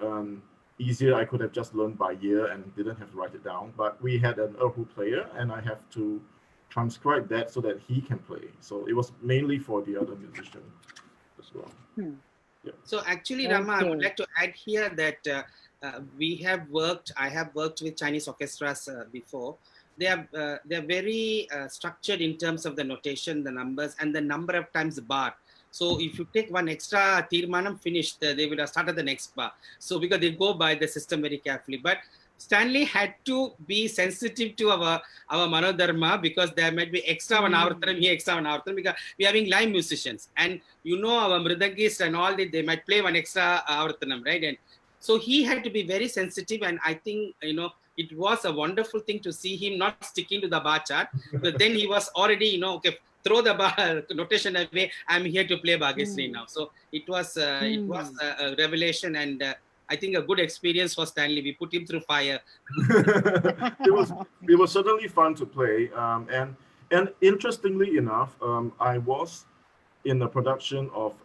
easier. I could have just learned by ear and didn't have to write it down. But we had an erhu player, and I have to transcribe that so that he can play. So it was mainly for the other musician as well. Yeah. So actually, Rama, I would like to add here that I have worked with Chinese orchestras before. They're very structured in terms of the notation, the numbers, and the number of times bar. So if you take one extra tirmanam finished, they would have started the next bar. So because they go by the system very carefully. But Stanley had to be sensitive to our Manodharma because there might be extra one avartanam here, extra one avartanam, because we are having live musicians. And our mridangist and all, they might play one extra avartanam, right? And so he had to be very sensitive, and I think, it was a wonderful thing to see him not sticking to the bar chart. But then he was already, okay, throw the bar notation away. I'm here to play Bhagyasri now. So it was a revelation, and I think a good experience for Stanley. We put him through fire. it was certainly fun to play, and interestingly enough, I was in the production of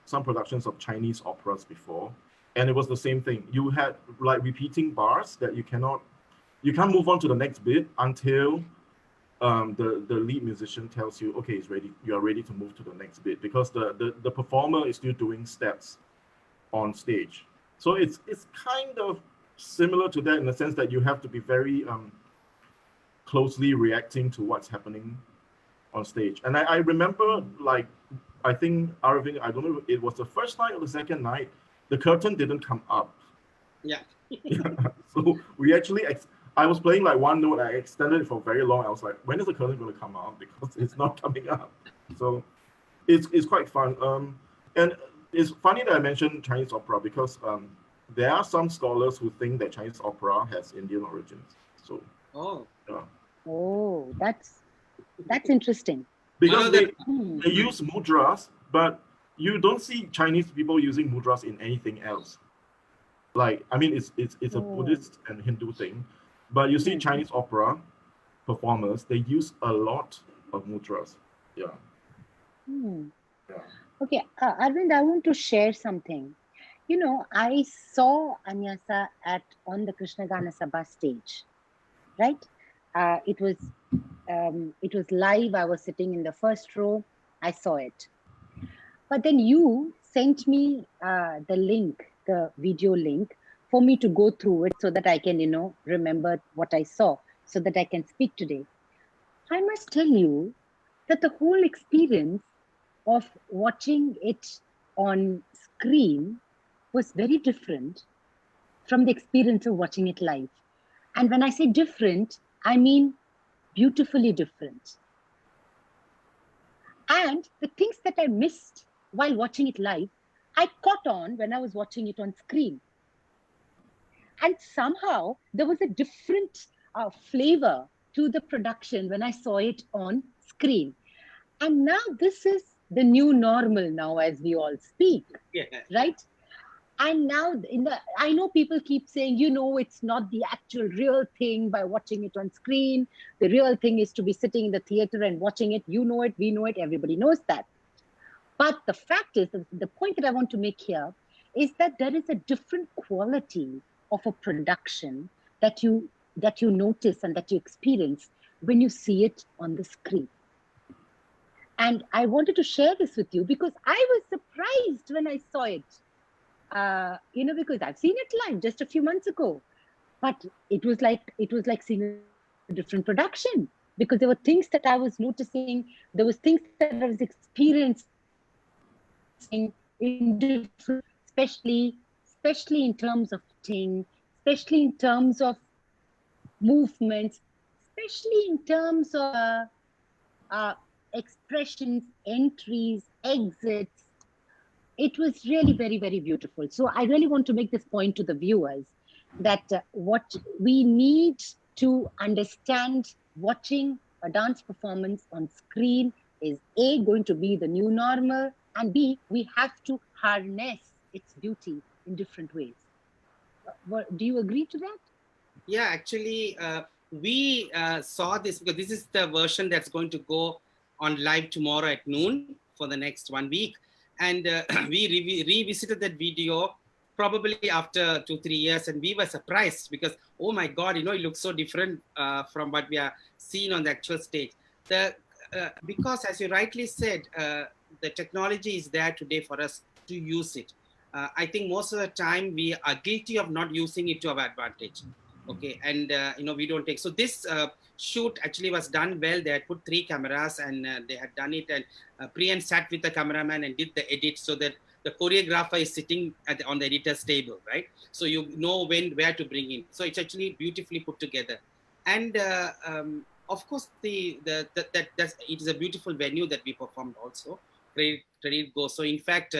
some productions of Chinese operas before, and it was the same thing. You had like repeating bars that you can't move on to the next bit until the lead musician tells you, okay, it's ready. You are ready to move to the next bit, because the performer is still doing steps on stage. So it's kind of similar to that in the sense that you have to be very closely reacting to what's happening on stage. And I remember, like, I think Arvind, I don't know if it was the first night or the second night, the curtain didn't come up. Yeah. So we actually, I was playing like one note, I extended it for very long. I was like, when is the curtain going to come out? Because it's not coming out. So it's quite fun. And it's funny that I mentioned Chinese opera because there are some scholars who think that Chinese opera has Indian origins. So Oh, yeah, Oh, that's interesting. because the they use mudras, but you don't see Chinese people using mudras in anything else. Like, I mean, it's a Oh. Buddhist and Hindu thing, but you see Mhm. Chinese opera performers, they use a lot of mudras. Yeah, Hmm. yeah. Okay, Arvind, I want to share something. You know, I saw Anajsa at on the Krishna Gana Sabha stage, right? It was live. I was sitting in the first row. I saw it. But then you sent me the link, the video link, for me to go through it so that I can, remember what I saw, so that I can speak today. I must tell you that the whole experience of watching it on screen was very different from the experience of watching it live. And when I say different, I mean beautifully different. And the things that I missed while watching it live, I caught on when I was watching it on screen. And somehow there was a different flavor to the production when I saw it on screen. And now this is the new normal now, as we all speak, yeah. right? And now I know people keep saying, it's not the actual real thing by watching it on screen. The real thing is to be sitting in the theater and watching it. You know it, we know it, everybody knows that. But the fact is, the point that I want to make here is that there is a different quality of a production that you notice and that you experience when you see it on the screen. And I wanted to share this with you because I was surprised when I saw it. Because I've seen it live just a few months ago, but it was like seeing a different production because there were things that I was noticing, there was things that I was experiencing in different, especially in terms of acting, especially in terms of movements, especially in terms of expressions, entries, exits. It was really very, very beautiful. So I really want to make this point to the viewers that what we need to understand watching a dance performance on screen is A, going to be the new normal, and B, we have to harness its beauty in different ways. Do you agree to that? Yeah, actually, we saw this because this is the version that's going to go on live tomorrow at noon for the next 1 week. And we revisited that video probably after 2-3 years, and we were surprised because, oh my God, it looks so different from what we are seeing on the actual stage. Because, as you rightly said, the technology is there today for us to use it. I think most of the time we are guilty of not using it to our advantage. Okay, and we don't take. So this shoot actually was done well. They had put 3 cameras and they had done it, and Priyan sat with the cameraman and did the edit so that the choreographer is sitting on the editor's table, right? So you know where to bring in. So it's actually beautifully put together, and of course it is a beautiful venue that we performed also. Credit goes. So in fact,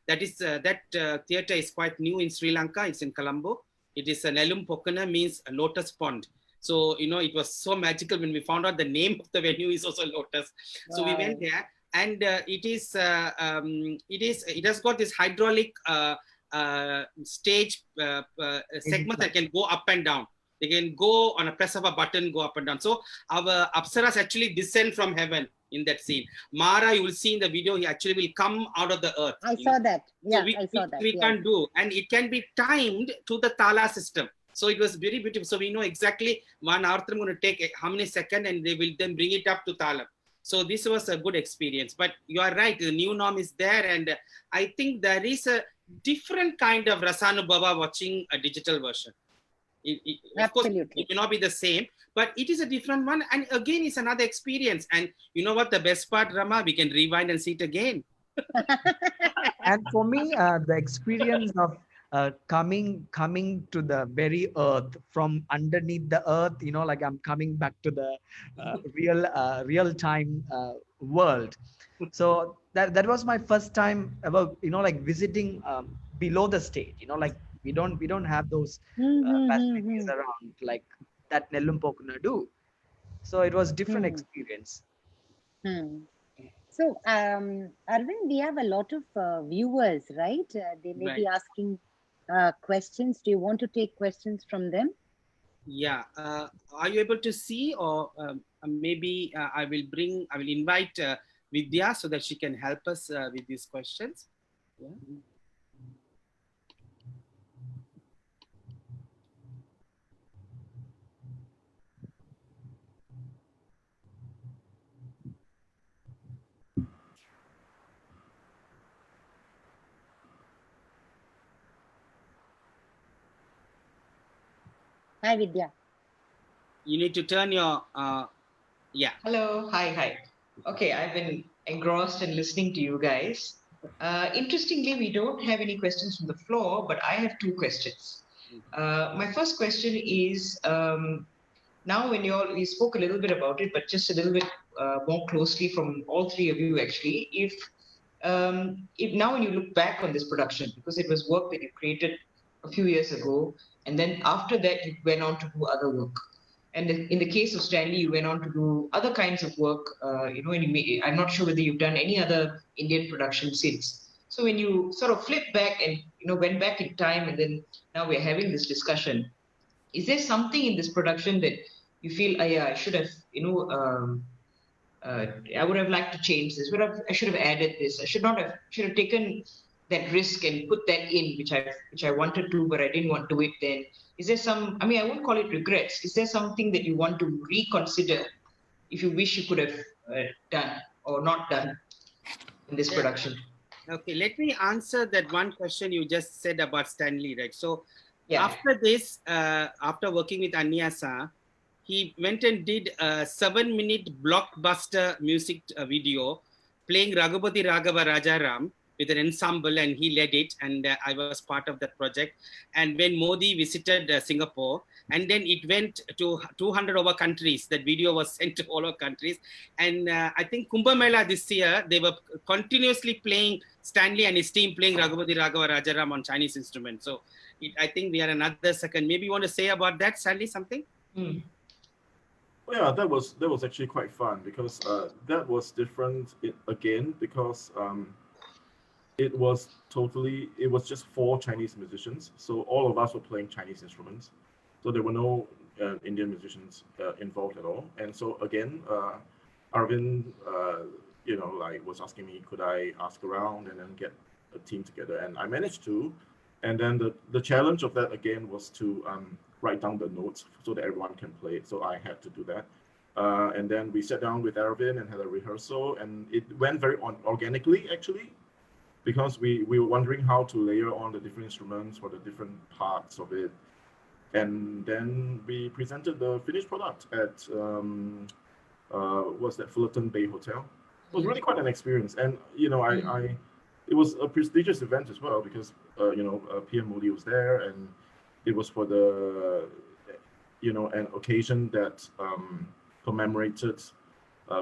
that theater is quite new in Sri Lanka. It's in Colombo. It is an Nelum Pokana, means a lotus pond. So, it was so magical when we found out the name of the venue is also lotus. So we went there, and it has got this hydraulic stage segment that can go up and down. They can go on a press of a button, go up and down. So our Apsaras actually descend from heaven in that scene. Mara, you will see in the video, he actually will come out of the earth. I saw that. So Yeah, I saw that. we can't do, and it can be timed to the Tala system. So it was very beautiful. So we know exactly one Artham going to take how many seconds, and they will then bring it up to Talam. So this was a good experience. But you are right, the new norm is there, and I think there is a different kind of Rasanubhava watching a digital version. Of course, Absolutely. it may not be the same, but it is a different one. And again, it's another experience. And you know what? The best part, Rama, we can rewind and see it again. And for me, the experience of coming to the very earth from underneath the earth, like I'm coming back to the real time world. So that was my first time ever, like visiting below the stage, like we don't have those facilities Mm-hmm. around like that Nellumpokuna do. So it was different experience. So, Arvind, we have a lot of viewers, right? They may be Right. asking questions. Do you want to take questions from them? Yeah. Are you able to see, or maybe I will invite Vidya so that she can help us with these questions. Yeah. Hi, Vidya. You need to turn your, yeah. Hello, hi. Okay, I've been engrossed in listening to you guys. Interestingly, we don't have any questions from the floor, but I have two questions. My first question is now when we spoke a little bit about it, but just a little bit more closely from all three of you actually. If now when you look back on this production, because it was work that you created a few years ago, and then after that you went on to do other work. And in the case of Stanley, you went on to do other kinds of work. And I'm not sure whether you've done any other Indian production since. So when you sort of flip back and went back in time, and then now we're having this discussion, is there something in this production that you feel, yeah, I should have, I would have liked to change this. I should have added this. I should have taken that risk and put that in, which I wanted to, but I didn't want to do it then. Is there some? I mean, I won't call it regrets. Is there something that you want to reconsider if you wish you could have done or not done in this Yeah. production? Okay, let me answer that one question you just said about Stanley, right? So Yeah. after this, after working with Anajsa, he went and did a 7-minute blockbuster music video playing Raghupati Raghava Rajaram with an ensemble, and he led it, and I was part of that project. And when Modi visited Singapore, and then it went to 200 over countries, that video was sent to all over countries. And I think Kumbh Mela this year, they were continuously playing Stanley and his team playing Raghupati Raghava Rajaram on Chinese instruments. So I think we are another second. Maybe you want to say about that, Stanley, something? Hmm. Well, yeah, that was actually quite fun because that was different again because it was just four Chinese musicians, so all of us were playing Chinese instruments, so there were no Indian musicians involved at all. And so again, Arvind, like was asking me, could I ask around and then get a team together, and I managed to. And then the challenge of that again was to write down the notes so that everyone can play it. So I had to do that. And then we sat down with Arvind and had a rehearsal, and it went very organically actually, because we were wondering how to layer on the different instruments for the different parts of it. And then we presented the finished product at what's that, Fullerton Bay Hotel. It was really quite an experience, and it was a prestigious event as well because PM Modi was there, and it was for an occasion that commemorated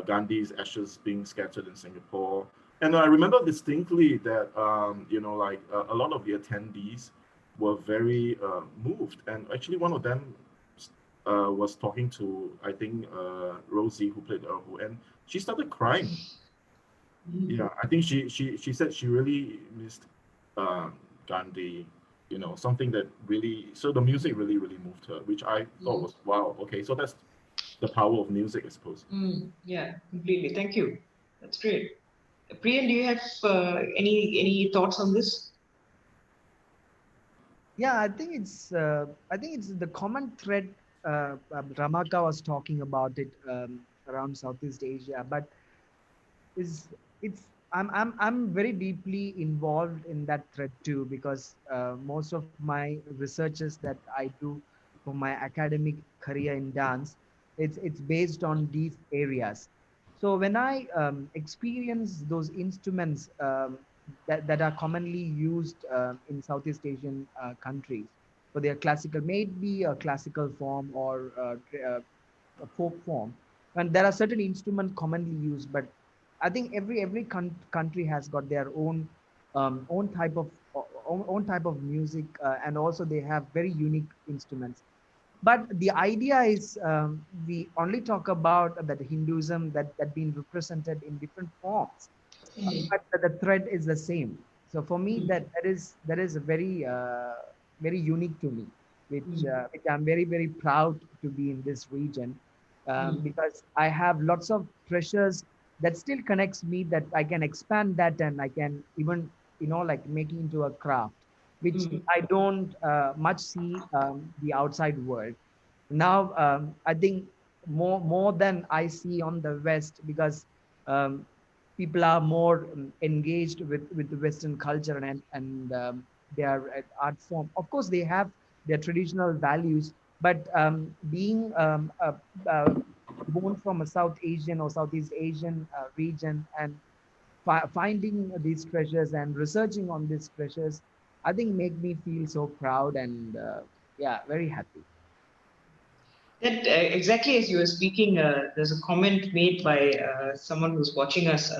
Gandhi's ashes being scattered in Singapore. And I remember distinctly that a lot of the attendees were very moved, and actually one of them was talking to, I think, Rosie, who played Erhu, and she started crying. Yeah, I think she said she really missed uh, Gandhi, something that really, so the music really, really moved her, which I thought was, wow, okay, so that's the power of music, I suppose. Yeah, completely. Thank you. That's great. Priyan, do you have any thoughts on this? Yeah, I think it's the common thread. Ramaka was talking about it around Southeast Asia, but is it's I'm very deeply involved in that thread too, because most of my researches that I do for my academic career in dance, it's based on these areas. So when I experience those instruments that are commonly used in Southeast Asian countries for their classical, maybe a classical form or a folk form, and there are certain instruments commonly used. But I think every country has got their own type of own type of music, and also they have very unique instruments. But the idea is, we only talk about that Hinduism that been represented in different forms, but the thread is the same. So for me, that is a very unique to me, which I'm very proud to be in this region, because I have lots of treasures that still connects me, that I can expand that, and I can even like making into a craft, which I don't much see the outside world. Now I think more than I see on the West, because um, people are more engaged with the Western culture, and their art form. Of course, they have their traditional values, but being born from a South Asian or Southeast Asian region, and finding these treasures and researching on these treasures, I think make me feel so proud and yeah, very happy. That exactly as you were speaking, there's a comment made by someone who's watching us,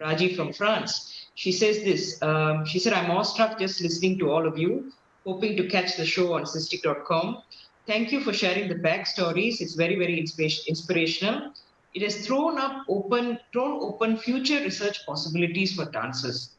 Raji from France. She says this. She said, "I'm awestruck just listening to all of you, hoping to catch the show on Cystic.com. Thank you for sharing the backstories. It's very, very inspirational. It has thrown open future research possibilities for dancers."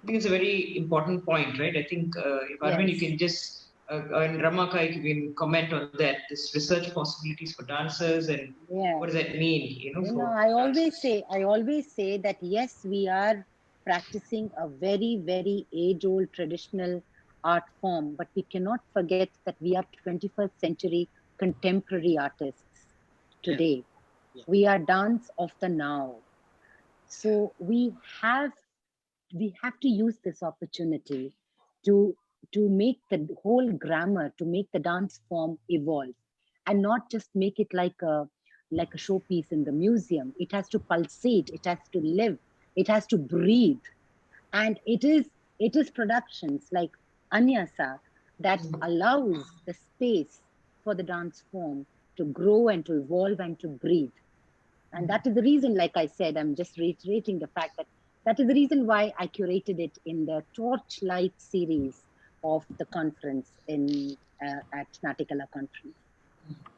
I think it's a very important point, right? I think if Arvind, you Yes, can just and Ramaka, you can comment on that. This research possibilities for dancers and what yeah. does that mean, for dancers? I always say that yes, we are practicing a very age-old traditional art form, but we cannot forget that we are 21st century contemporary artists Yeah, today. yeah. We are dance of the now. So have we have to use this opportunity to make the whole grammar, to make the dance form evolve, and not just make it like a showpiece in the museum. It has to pulsate, it has to live, it has to breathe. And it is productions like Anajsa that allows the space for the dance form to grow and to evolve and to breathe. And that is the reason, like I said, I'm just reiterating the fact that that is the reason why I curated it in the Torchlight series of the conference at Natikala conference.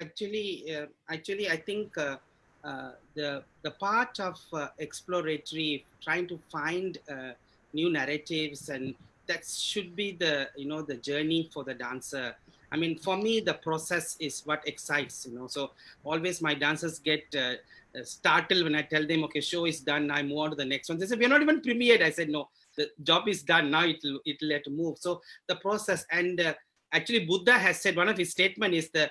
Actually, I think the part of exploratory, trying to find new narratives, and that should be the the journey for the dancer. I mean, for me, the process is what excites. So always my dancers get startled when I tell them, "Okay, show is done. I move on to the next one." They say, "We're not even premiered." I said, "No, the job is done. Now it'll let move." So the process, and actually, Buddha has said, one of his statement is the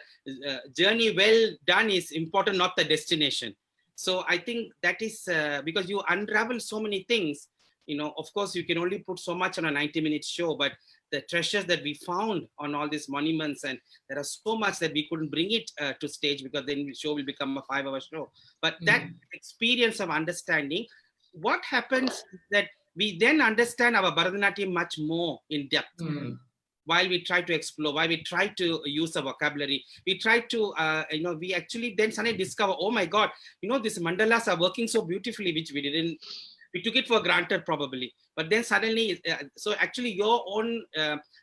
journey well done is important, not the destination. So I think that is because you unravel so many things. Of course, you can only put so much on a 90-minute show, but the treasures that we found on all these monuments, and there are so much that we couldn't bring it to stage, because then the show will become a 5-hour show. But that experience of understanding what happens is that we then understand our Bharatanatyam much more in depth, while we try to explore, while we try to use a vocabulary, we try to, we actually then suddenly discover, oh my God, these mandalas are working so beautifully, which we took it for granted probably. But then suddenly, so actually your own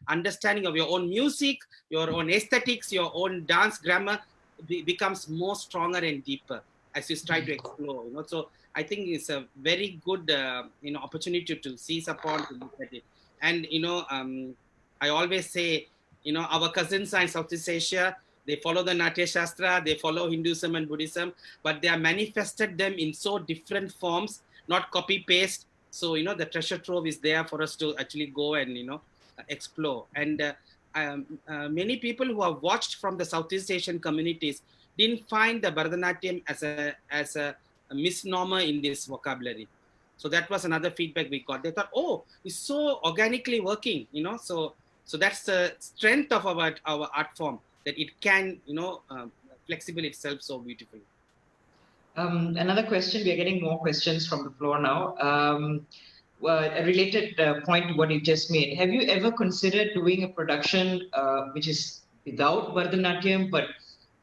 understanding of your own music, your own aesthetics, your own dance grammar becomes more stronger and deeper as you try to explore, So I think it's a very good, opportunity to seize upon, to look at it. And, I always say, our cousins are in Southeast Asia. They follow the Natya Shastra, they follow Hinduism and Buddhism, but they are manifested them in so different forms, not copy paste. So, the treasure trove is there for us to actually go and, explore. And many people who have watched from the Southeast Asian communities didn't find the Bharatanatyam as a misnomer in this vocabulary. So that was another feedback we got. They thought, oh, it's so organically working, so that's the strength of our art form, that it can, flexible itself so beautifully. Another question, we are getting more questions from the floor now. a related point to what you just made. Have you ever considered doing a production which is without Bharatanatyam, but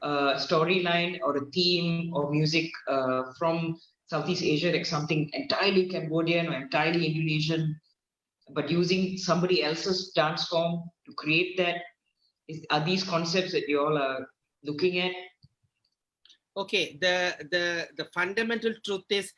a storyline or a theme or music from Southeast Asia, like something entirely Cambodian or entirely Indonesian, but using somebody else's dance form to create that? Are these concepts that you all are looking at? Okay, the fundamental truth is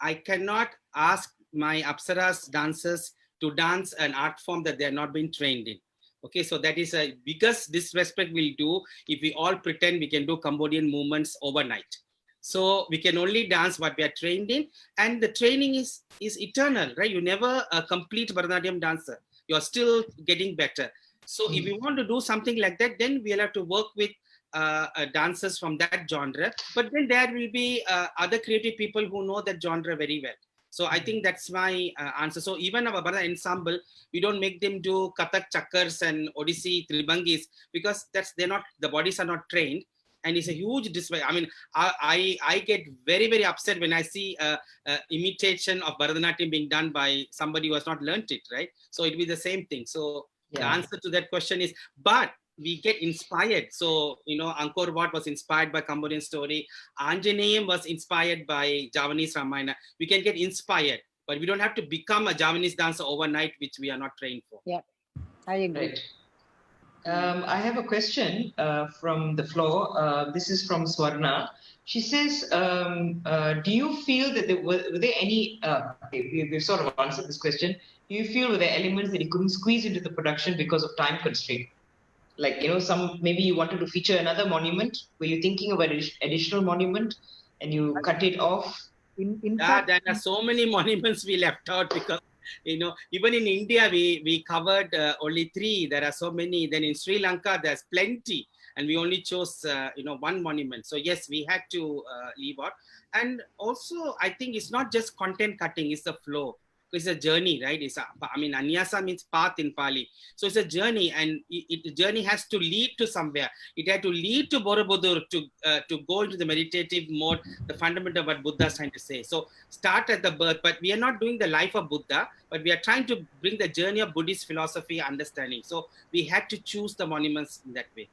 I cannot ask my Apsaras dancers to dance an art form that they are not been trained in. Okay, so that is a biggest disrespect we'll do if we all pretend we can do Cambodian movements overnight. So we can only dance what we are trained in, and the training is eternal, right? You never a complete Bharatanatyam dancer. You're still getting better. So if you want to do something like that, then we'll have to work with dancers from that genre. But then there will be other creative people who know that genre very well. So I think that's my answer. So even our Bharat ensemble, we don't make them do Kathak Chakars and Odissi Tribangis because the bodies are not trained. And it's a huge display. I mean, I get very, very upset when I see imitation of Bharatanatyam being done by somebody who has not learnt it, right? So it'll be the same thing. So the answer to that question is, but we get inspired. So, Angkor Wat was inspired by Cambodian story. Anjaneyam was inspired by Javanese Ramayana. We can get inspired, but we don't have to become a Javanese dancer overnight, which we are not trained for. Yeah, I agree. Right. I have a question from the floor. This is from Swarna. She says, do you feel that were there any, we've sort of answered this question. Do you feel were there elements that you couldn't squeeze into the production because of time constraint? Like, maybe you wanted to feature another monument. Were you thinking of an additional monument and you cut it off? In fact, there are so many monuments we left out because even in India we covered only 3. There are so many. Then in Sri Lanka there's plenty, and we only chose one monument. So yes, we had to leave out. And also I think it's not just content cutting; it's the flow. It's a journey, right? Anajsa means path in Pali. So it's a journey, and the journey has to lead to somewhere. It had to lead to Borobudur to go into the meditative mode, the fundamental of what Buddha is trying to say. So start at the birth, but we are not doing the life of Buddha, but we are trying to bring the journey of Buddhist philosophy understanding. So we had to choose the monuments in that way.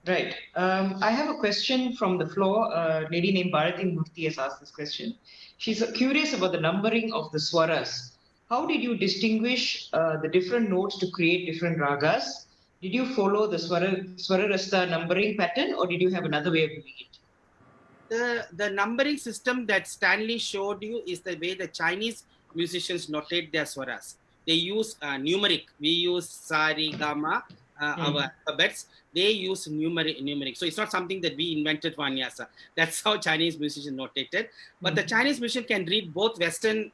Right. I have a question from the floor. A lady named Bharati Murthy has asked this question. She's curious about the numbering of the swaras. How did you distinguish the different notes to create different ragas? Did you follow the swararasta numbering pattern, or did you have another way of doing it? The numbering system that Stanley showed you is the way the Chinese musicians notate their swaras. They use numeric. We use sari, gama, our alphabets. They use numeric. So it's not something that we invented for Anajsa. That's how Chinese musicians notated. But the Chinese musician can read both Western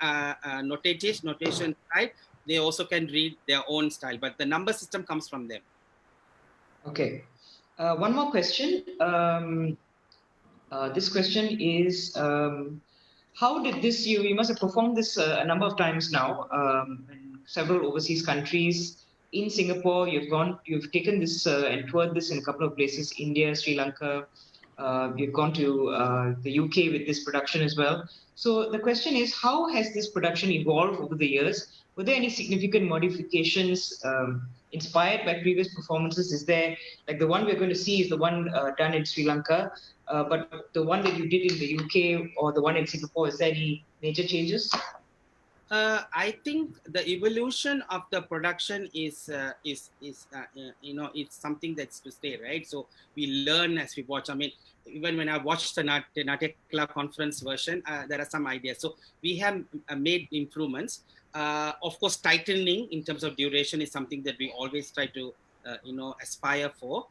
notation style. They also can read their own style. But the number system comes from them. Okay. One more question. This question is, how did this, you must have performed this a number of times now in several overseas countries. In Singapore, you've taken this and toured this in a couple of places, India, Sri Lanka. You've gone to the UK with this production as well. So the question is, how has this production evolved over the years? Were there any significant modifications inspired by previous performances? Is there, like the one we're going to see is the one done in Sri Lanka, but the one that you did in the UK or the one in Singapore, is there any major changes? I think the evolution of the production is it's something that's to stay, right? So we learn as we watch. I mean, even when I watched the Natya Club conference version, there are some ideas. So we have made improvements. Of course, tightening in terms of duration is something that we always try to aspire for.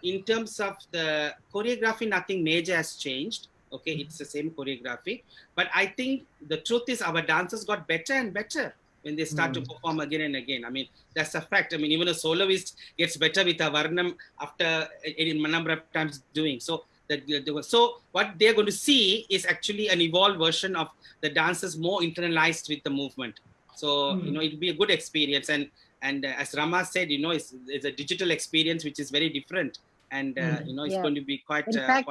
In terms of the choreography, nothing major has changed. Okay, it's the same choreography, but I think the truth is our dancers got better and better when they start to perform again and again. I mean, that's a fact. I mean, even a soloist gets better with a varnam after a number of times doing. So what they're going to see is actually an evolved version of the dancers more internalized with the movement. So it'll be a good experience, and as Rama said, it's a digital experience which is very different, and it's going to be quite in fact,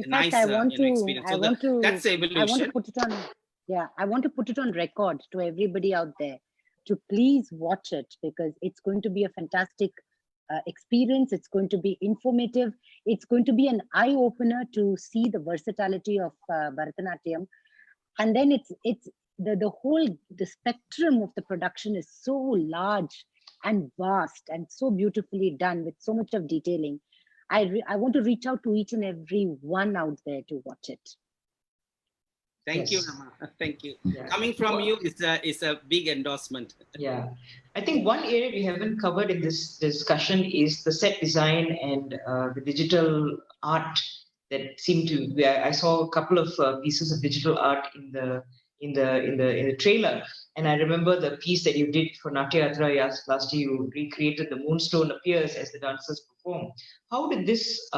nice experience. So that's the evolution. I want to put it on. Yeah, I want to put it on record to everybody out there to please watch it, because it's going to be a fantastic experience. It's going to be informative. It's going to be an eye opener to see the versatility of Bharatanatyam. And then it's the whole, the spectrum of the production is so large and vast and so beautifully done with so much of detailing. I want to reach out to each and every one out there to watch it. Thank you, Yes. Rama. Thank you. Yeah. Coming from you is a big endorsement. Yeah, I think one area we haven't covered in this discussion is the set design and the digital art that seem to. I saw a couple of pieces of digital art in the trailer, and I remember the piece that you did for Natya Yatra last year. You recreated the moonstone appears as the dancers perform. How did this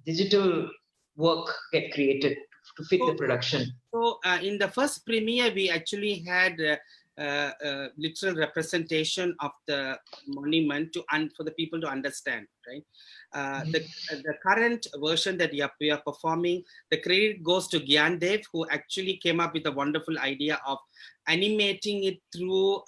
digital work get created to fit the So, production? in the first premiere, we actually had literal representation of the monument for the people to understand, right? The current version that we are performing, the credit goes to Gyandev, who actually came up with a wonderful idea of animating it through,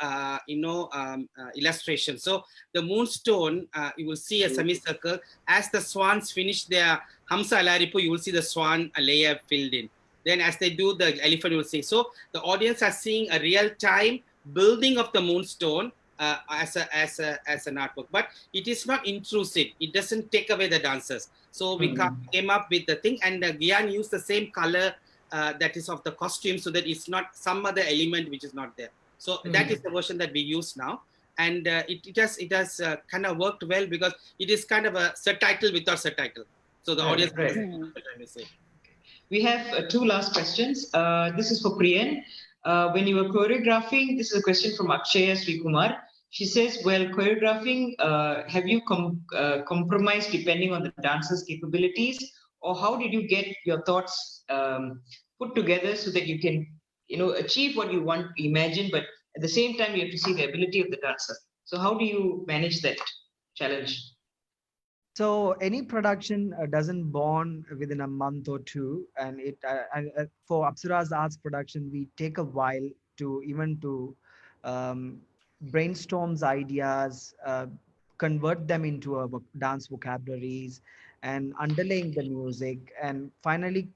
illustration. So the moonstone, you will see a semicircle. As the swans finish their Hamsa Alaripu, you will see the swan layer filled in. Then as they do, the elephant will sing. So the audience are seeing a real-time building of the moonstone as an artwork, but it is not intrusive. It doesn't take away the dancers. So we came up with the thing, and Gyan used the same color that is of the costume, so that it's not some other element which is not there. So that is the version that we use now, and it has kind of worked well, because it is kind of a subtitle without subtitle. So the audience understands what I'm trying to say. We have two last questions. This is for Priyan. When you were choreographing, this is a question from Akshaya Srikumar. She says, well, choreographing, have you compromised depending on the dancer's capabilities? Or how did you get your thoughts put together so that you can, achieve what you want to imagine, but at the same time, you have to see the ability of the dancer. So how do you manage that challenge? So any production doesn't born within a month or two, and for Apsara's arts production, we take a while to even to um, brainstorms ideas, convert them into a dance vocabularies, and underlaying the music, and finally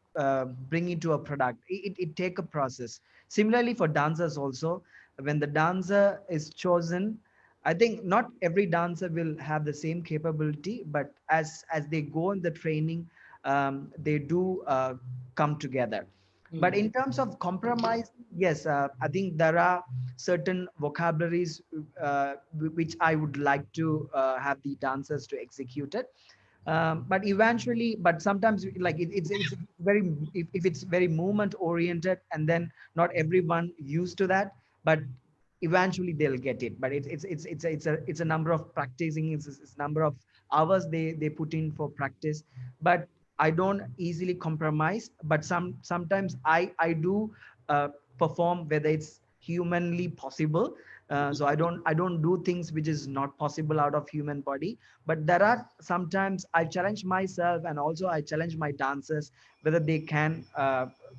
bring it to a product. It take a process. Similarly for dancers also, when the dancer is chosen, I think not every dancer will have the same capability, but as they go in the training, they do come together. But in terms of compromise, yes, I think there are certain vocabularies which I would like to have the dancers to execute it. But eventually, but sometimes like it's very, if it's very movement oriented, and then not everyone used to that, but eventually they'll get it. But it's a number of practicing, it's a number of hours they put in for practice. But I don't easily compromise, but sometimes I do perform whether it's humanly possible. So I don't do things which is not possible out of human body. But there are sometimes I challenge myself, and also I challenge my dancers whether they can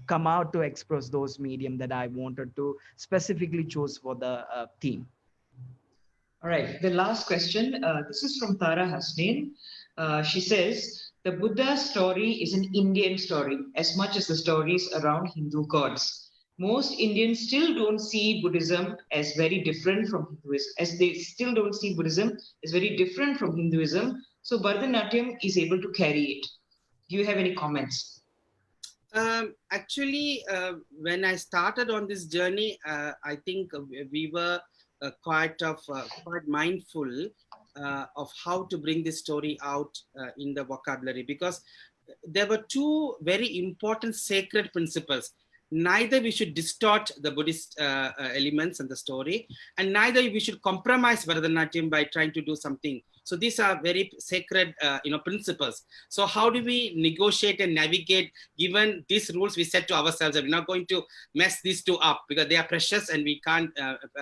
come out to express those medium that I wanted to specifically choose for the theme. All right, the last question. This is from Tara Hasnain. She says, the Buddha story is an Indian story as much as the stories around Hindu gods. Most Indians still don't see Buddhism as very different from Hinduism, as they still don't see Buddhism as very different from Hinduism. So Bharatanatyam is able to carry it. Do you have any comments? Actually, when I started on this journey, I think we were quite mindful of how to bring this story out in the vocabulary, because there were two very important sacred principles. Neither we should distort the Buddhist elements in the story, and neither we should compromise Bharatanatyam by trying to do something. So these are very sacred, principles. So how do we negotiate and navigate given these rules we set to ourselves? That we're not going to mess these two up because they are precious and we can't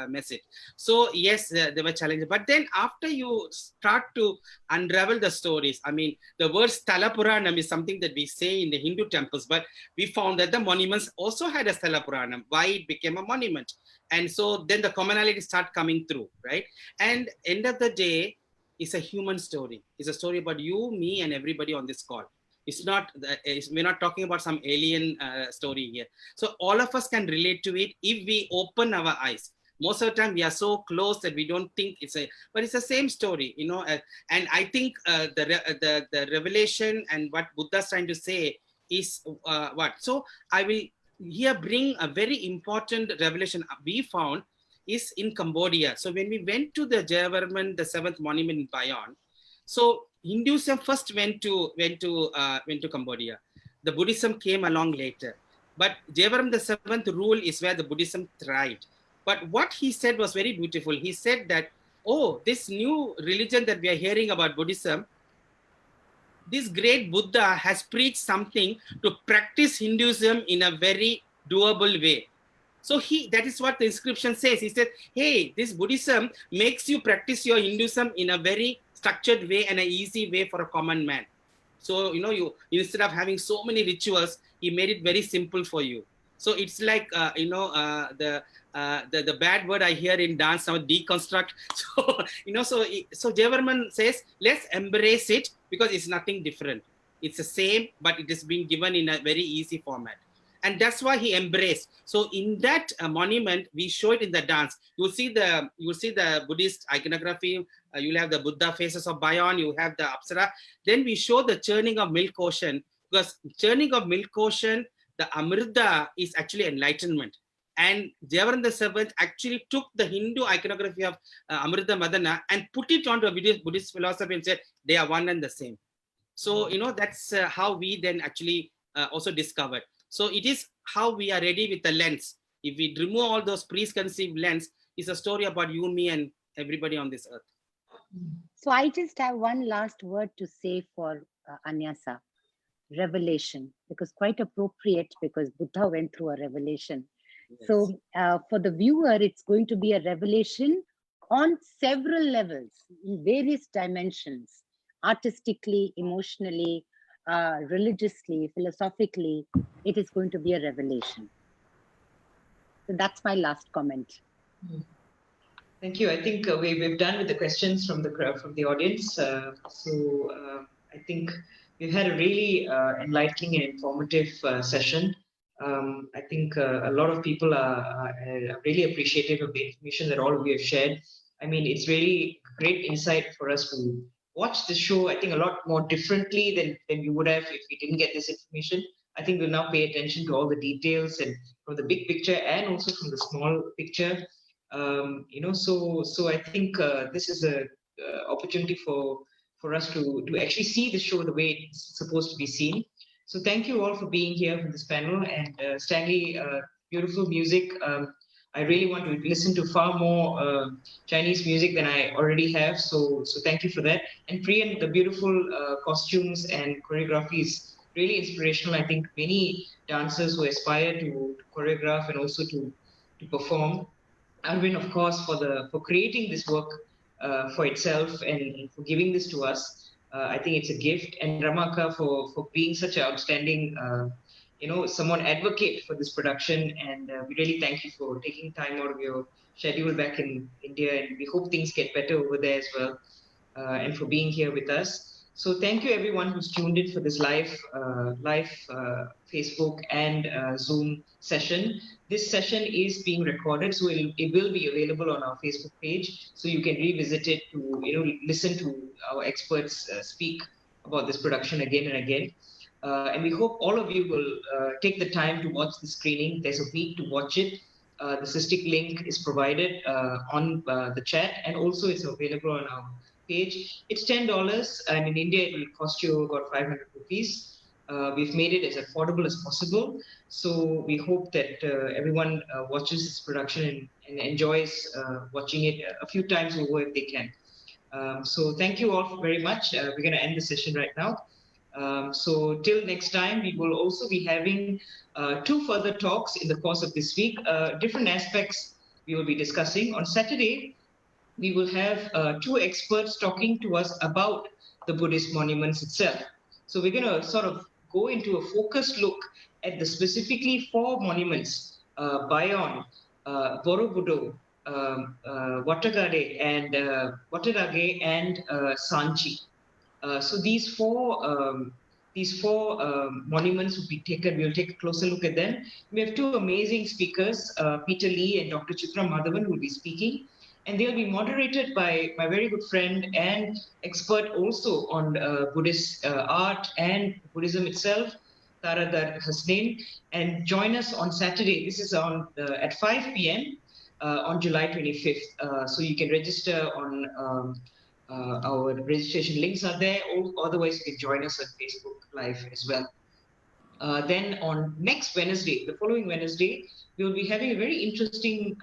mess it. So yes, there were challenges. But then after you start to unravel the stories, I mean, the word Sthala Puranam is something that we say in the Hindu temples, but we found that the monuments also had a Sthala Puranam, why it became a monument. And so then the commonality start coming through, right? And end of the day, it's a human story. It's a story about you, me, and everybody on this call. We're not talking about some alien story here. So all of us can relate to it if we open our eyes. Most of the time we are so close that we don't think but it's the same story, and I think the revelation and what Buddha's trying to say is what. So I will here bring a very important revelation we found is in Cambodia. So when we went to the Jayavarman, the seventh monument in Bayon, so Hinduism first went to Cambodia. The Buddhism came along later. But Jayavarman the seventh rule is where the Buddhism thrived. But what he said was very beautiful. He said that, oh, this new religion that we are hearing about Buddhism, this great Buddha has preached something to practice Hinduism in a very doable way. So that is what the inscription says. He said, hey, this Buddhism makes you practice your Hinduism in a very structured way and an easy way for a common man. So, you instead of having so many rituals, he made it very simple for you. So it's like, the bad word I hear in dance now, deconstruct. So Jayavarman says, let's embrace it because it's nothing different. It's the same, but it is being given in a very easy format. And that's why he embraced. So in that monument, we show it in the dance. You'll see the Buddhist iconography. You'll have the Buddha faces of Bayon. You have the Apsara. Then we show the churning of milk ocean, because churning of milk ocean, the Amrita is actually enlightenment. And Jayavarman the Seventh actually took the Hindu iconography of Amrita Madana and put it onto a Buddhist philosophy and said they are one and the same. So that's how we then actually also discovered. So it is how we are ready with the lens. If we remove all those preconceived lens, it's a story about you, me, and everybody on this earth. So I just have one last word to say for Anajsa. Revelation, because quite appropriate, because Buddha went through a revelation. Yes. So for the viewer, it's going to be a revelation on several levels, in various dimensions, artistically, emotionally, religiously, philosophically. It is going to be a revelation. So that's my last comment. Thank you. I think we've done with the questions from the audience. I think we've had a really enlightening and informative session. I think a lot of people are really appreciative of the information that all of you have shared. I mean, it's really great insight for us to watch the show, I think, a lot more differently than we would have if we didn't get this information. I think we'll now pay attention to all the details and from the big picture and also from the small picture. So I think this is a opportunity for us to actually see the show the way it's supposed to be seen. So thank you all for being here for this panel, and Stanley, beautiful music. I really want to listen to far more Chinese music than I already have. So thank you for that. And Priyan, the beautiful costumes and choreography is really inspirational. I think many dancers who aspire to choreograph and also to perform. Arvind, of course, for creating this work for itself and for giving this to us. I think it's a gift. And Ramaka for being such an outstanding, someone advocate for this production. And we really thank you for taking time out of your schedule back in India. And we hope things get better over there as well. And for being here with us. So thank you everyone who's tuned in for this live Facebook and Zoom session. This session is being recorded, so it will be available on our Facebook page, so you can revisit it to listen to our experts speak about this production again and again. And we hope all of you will take the time to watch the screening. There's a week to watch it. The Cystic link is provided on the chat, and also it's available on our page. It's $10, and in India it will cost you about 500 rupees. We've made it as affordable as possible. So we hope that everyone watches this production and enjoys watching it a few times over if they can. So thank you all very much. We're going to end the session right now. So till next time, we will also be having two further talks in the course of this week. Different aspects we will be discussing. On Saturday, we will have two experts talking to us about the Buddhist monuments itself. So we're going to sort of go into a focused look at the specifically four monuments, Bayon, Borobudur, Watagade, and Sanchi. So these four monuments will be taken. We'll take a closer look at them. We have two amazing speakers, Peter Lee and Dr. Chitra Madhavan, who will be speaking, and they'll be moderated by my very good friend and expert also on Buddhist art and Buddhism itself, Taradar Hasnain. And join us on Saturday. This is on at 5 p.m. On July 25th. So you can register on. Our registration links are there. Otherwise, you can join us on Facebook Live as well. Then on next Wednesday, the following Wednesday, we'll be having a very interesting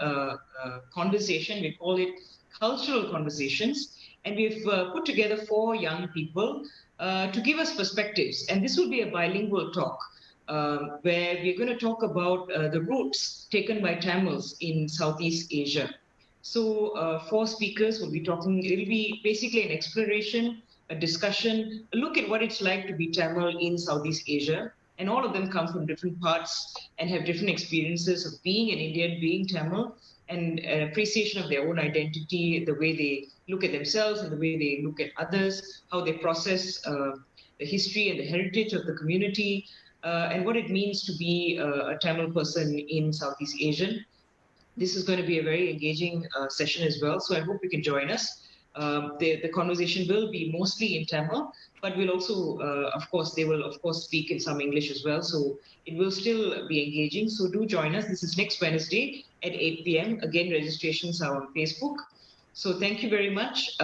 conversation. We call it Cultural Conversations. And we've put together four young people to give us perspectives. And this will be a bilingual talk where we're going to talk about the routes taken by Tamils in Southeast Asia. So four speakers will be talking. It'll be basically an exploration, a discussion, a look at what it's like to be Tamil in Southeast Asia. And all of them come from different parts and have different experiences of being an Indian, being Tamil, and an appreciation of their own identity, the way they look at themselves and the way they look at others, how they process the history and the heritage of the community, and what it means to be a Tamil person in Southeast Asia. This is going to be a very engaging session as well. So I hope you can join us. The conversation will be mostly in Tamil, but we'll also, of course, they will, of course, speak in some English as well. So it will still be engaging. So do join us. This is next Wednesday at 8 p.m. Again, registrations are on Facebook. So thank you very much.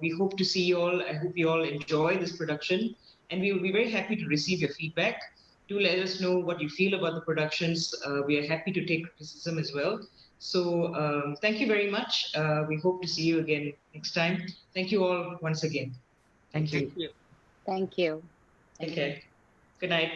We hope to see you all. I hope you all enjoy this production. And we will be very happy to receive your feedback. Do let us know what you feel about the productions. We are happy to take criticism as well. So thank you very much. We hope to see you again next time. Thank you all once again. Thank you. Thank you. Thank you. Take care. Good night.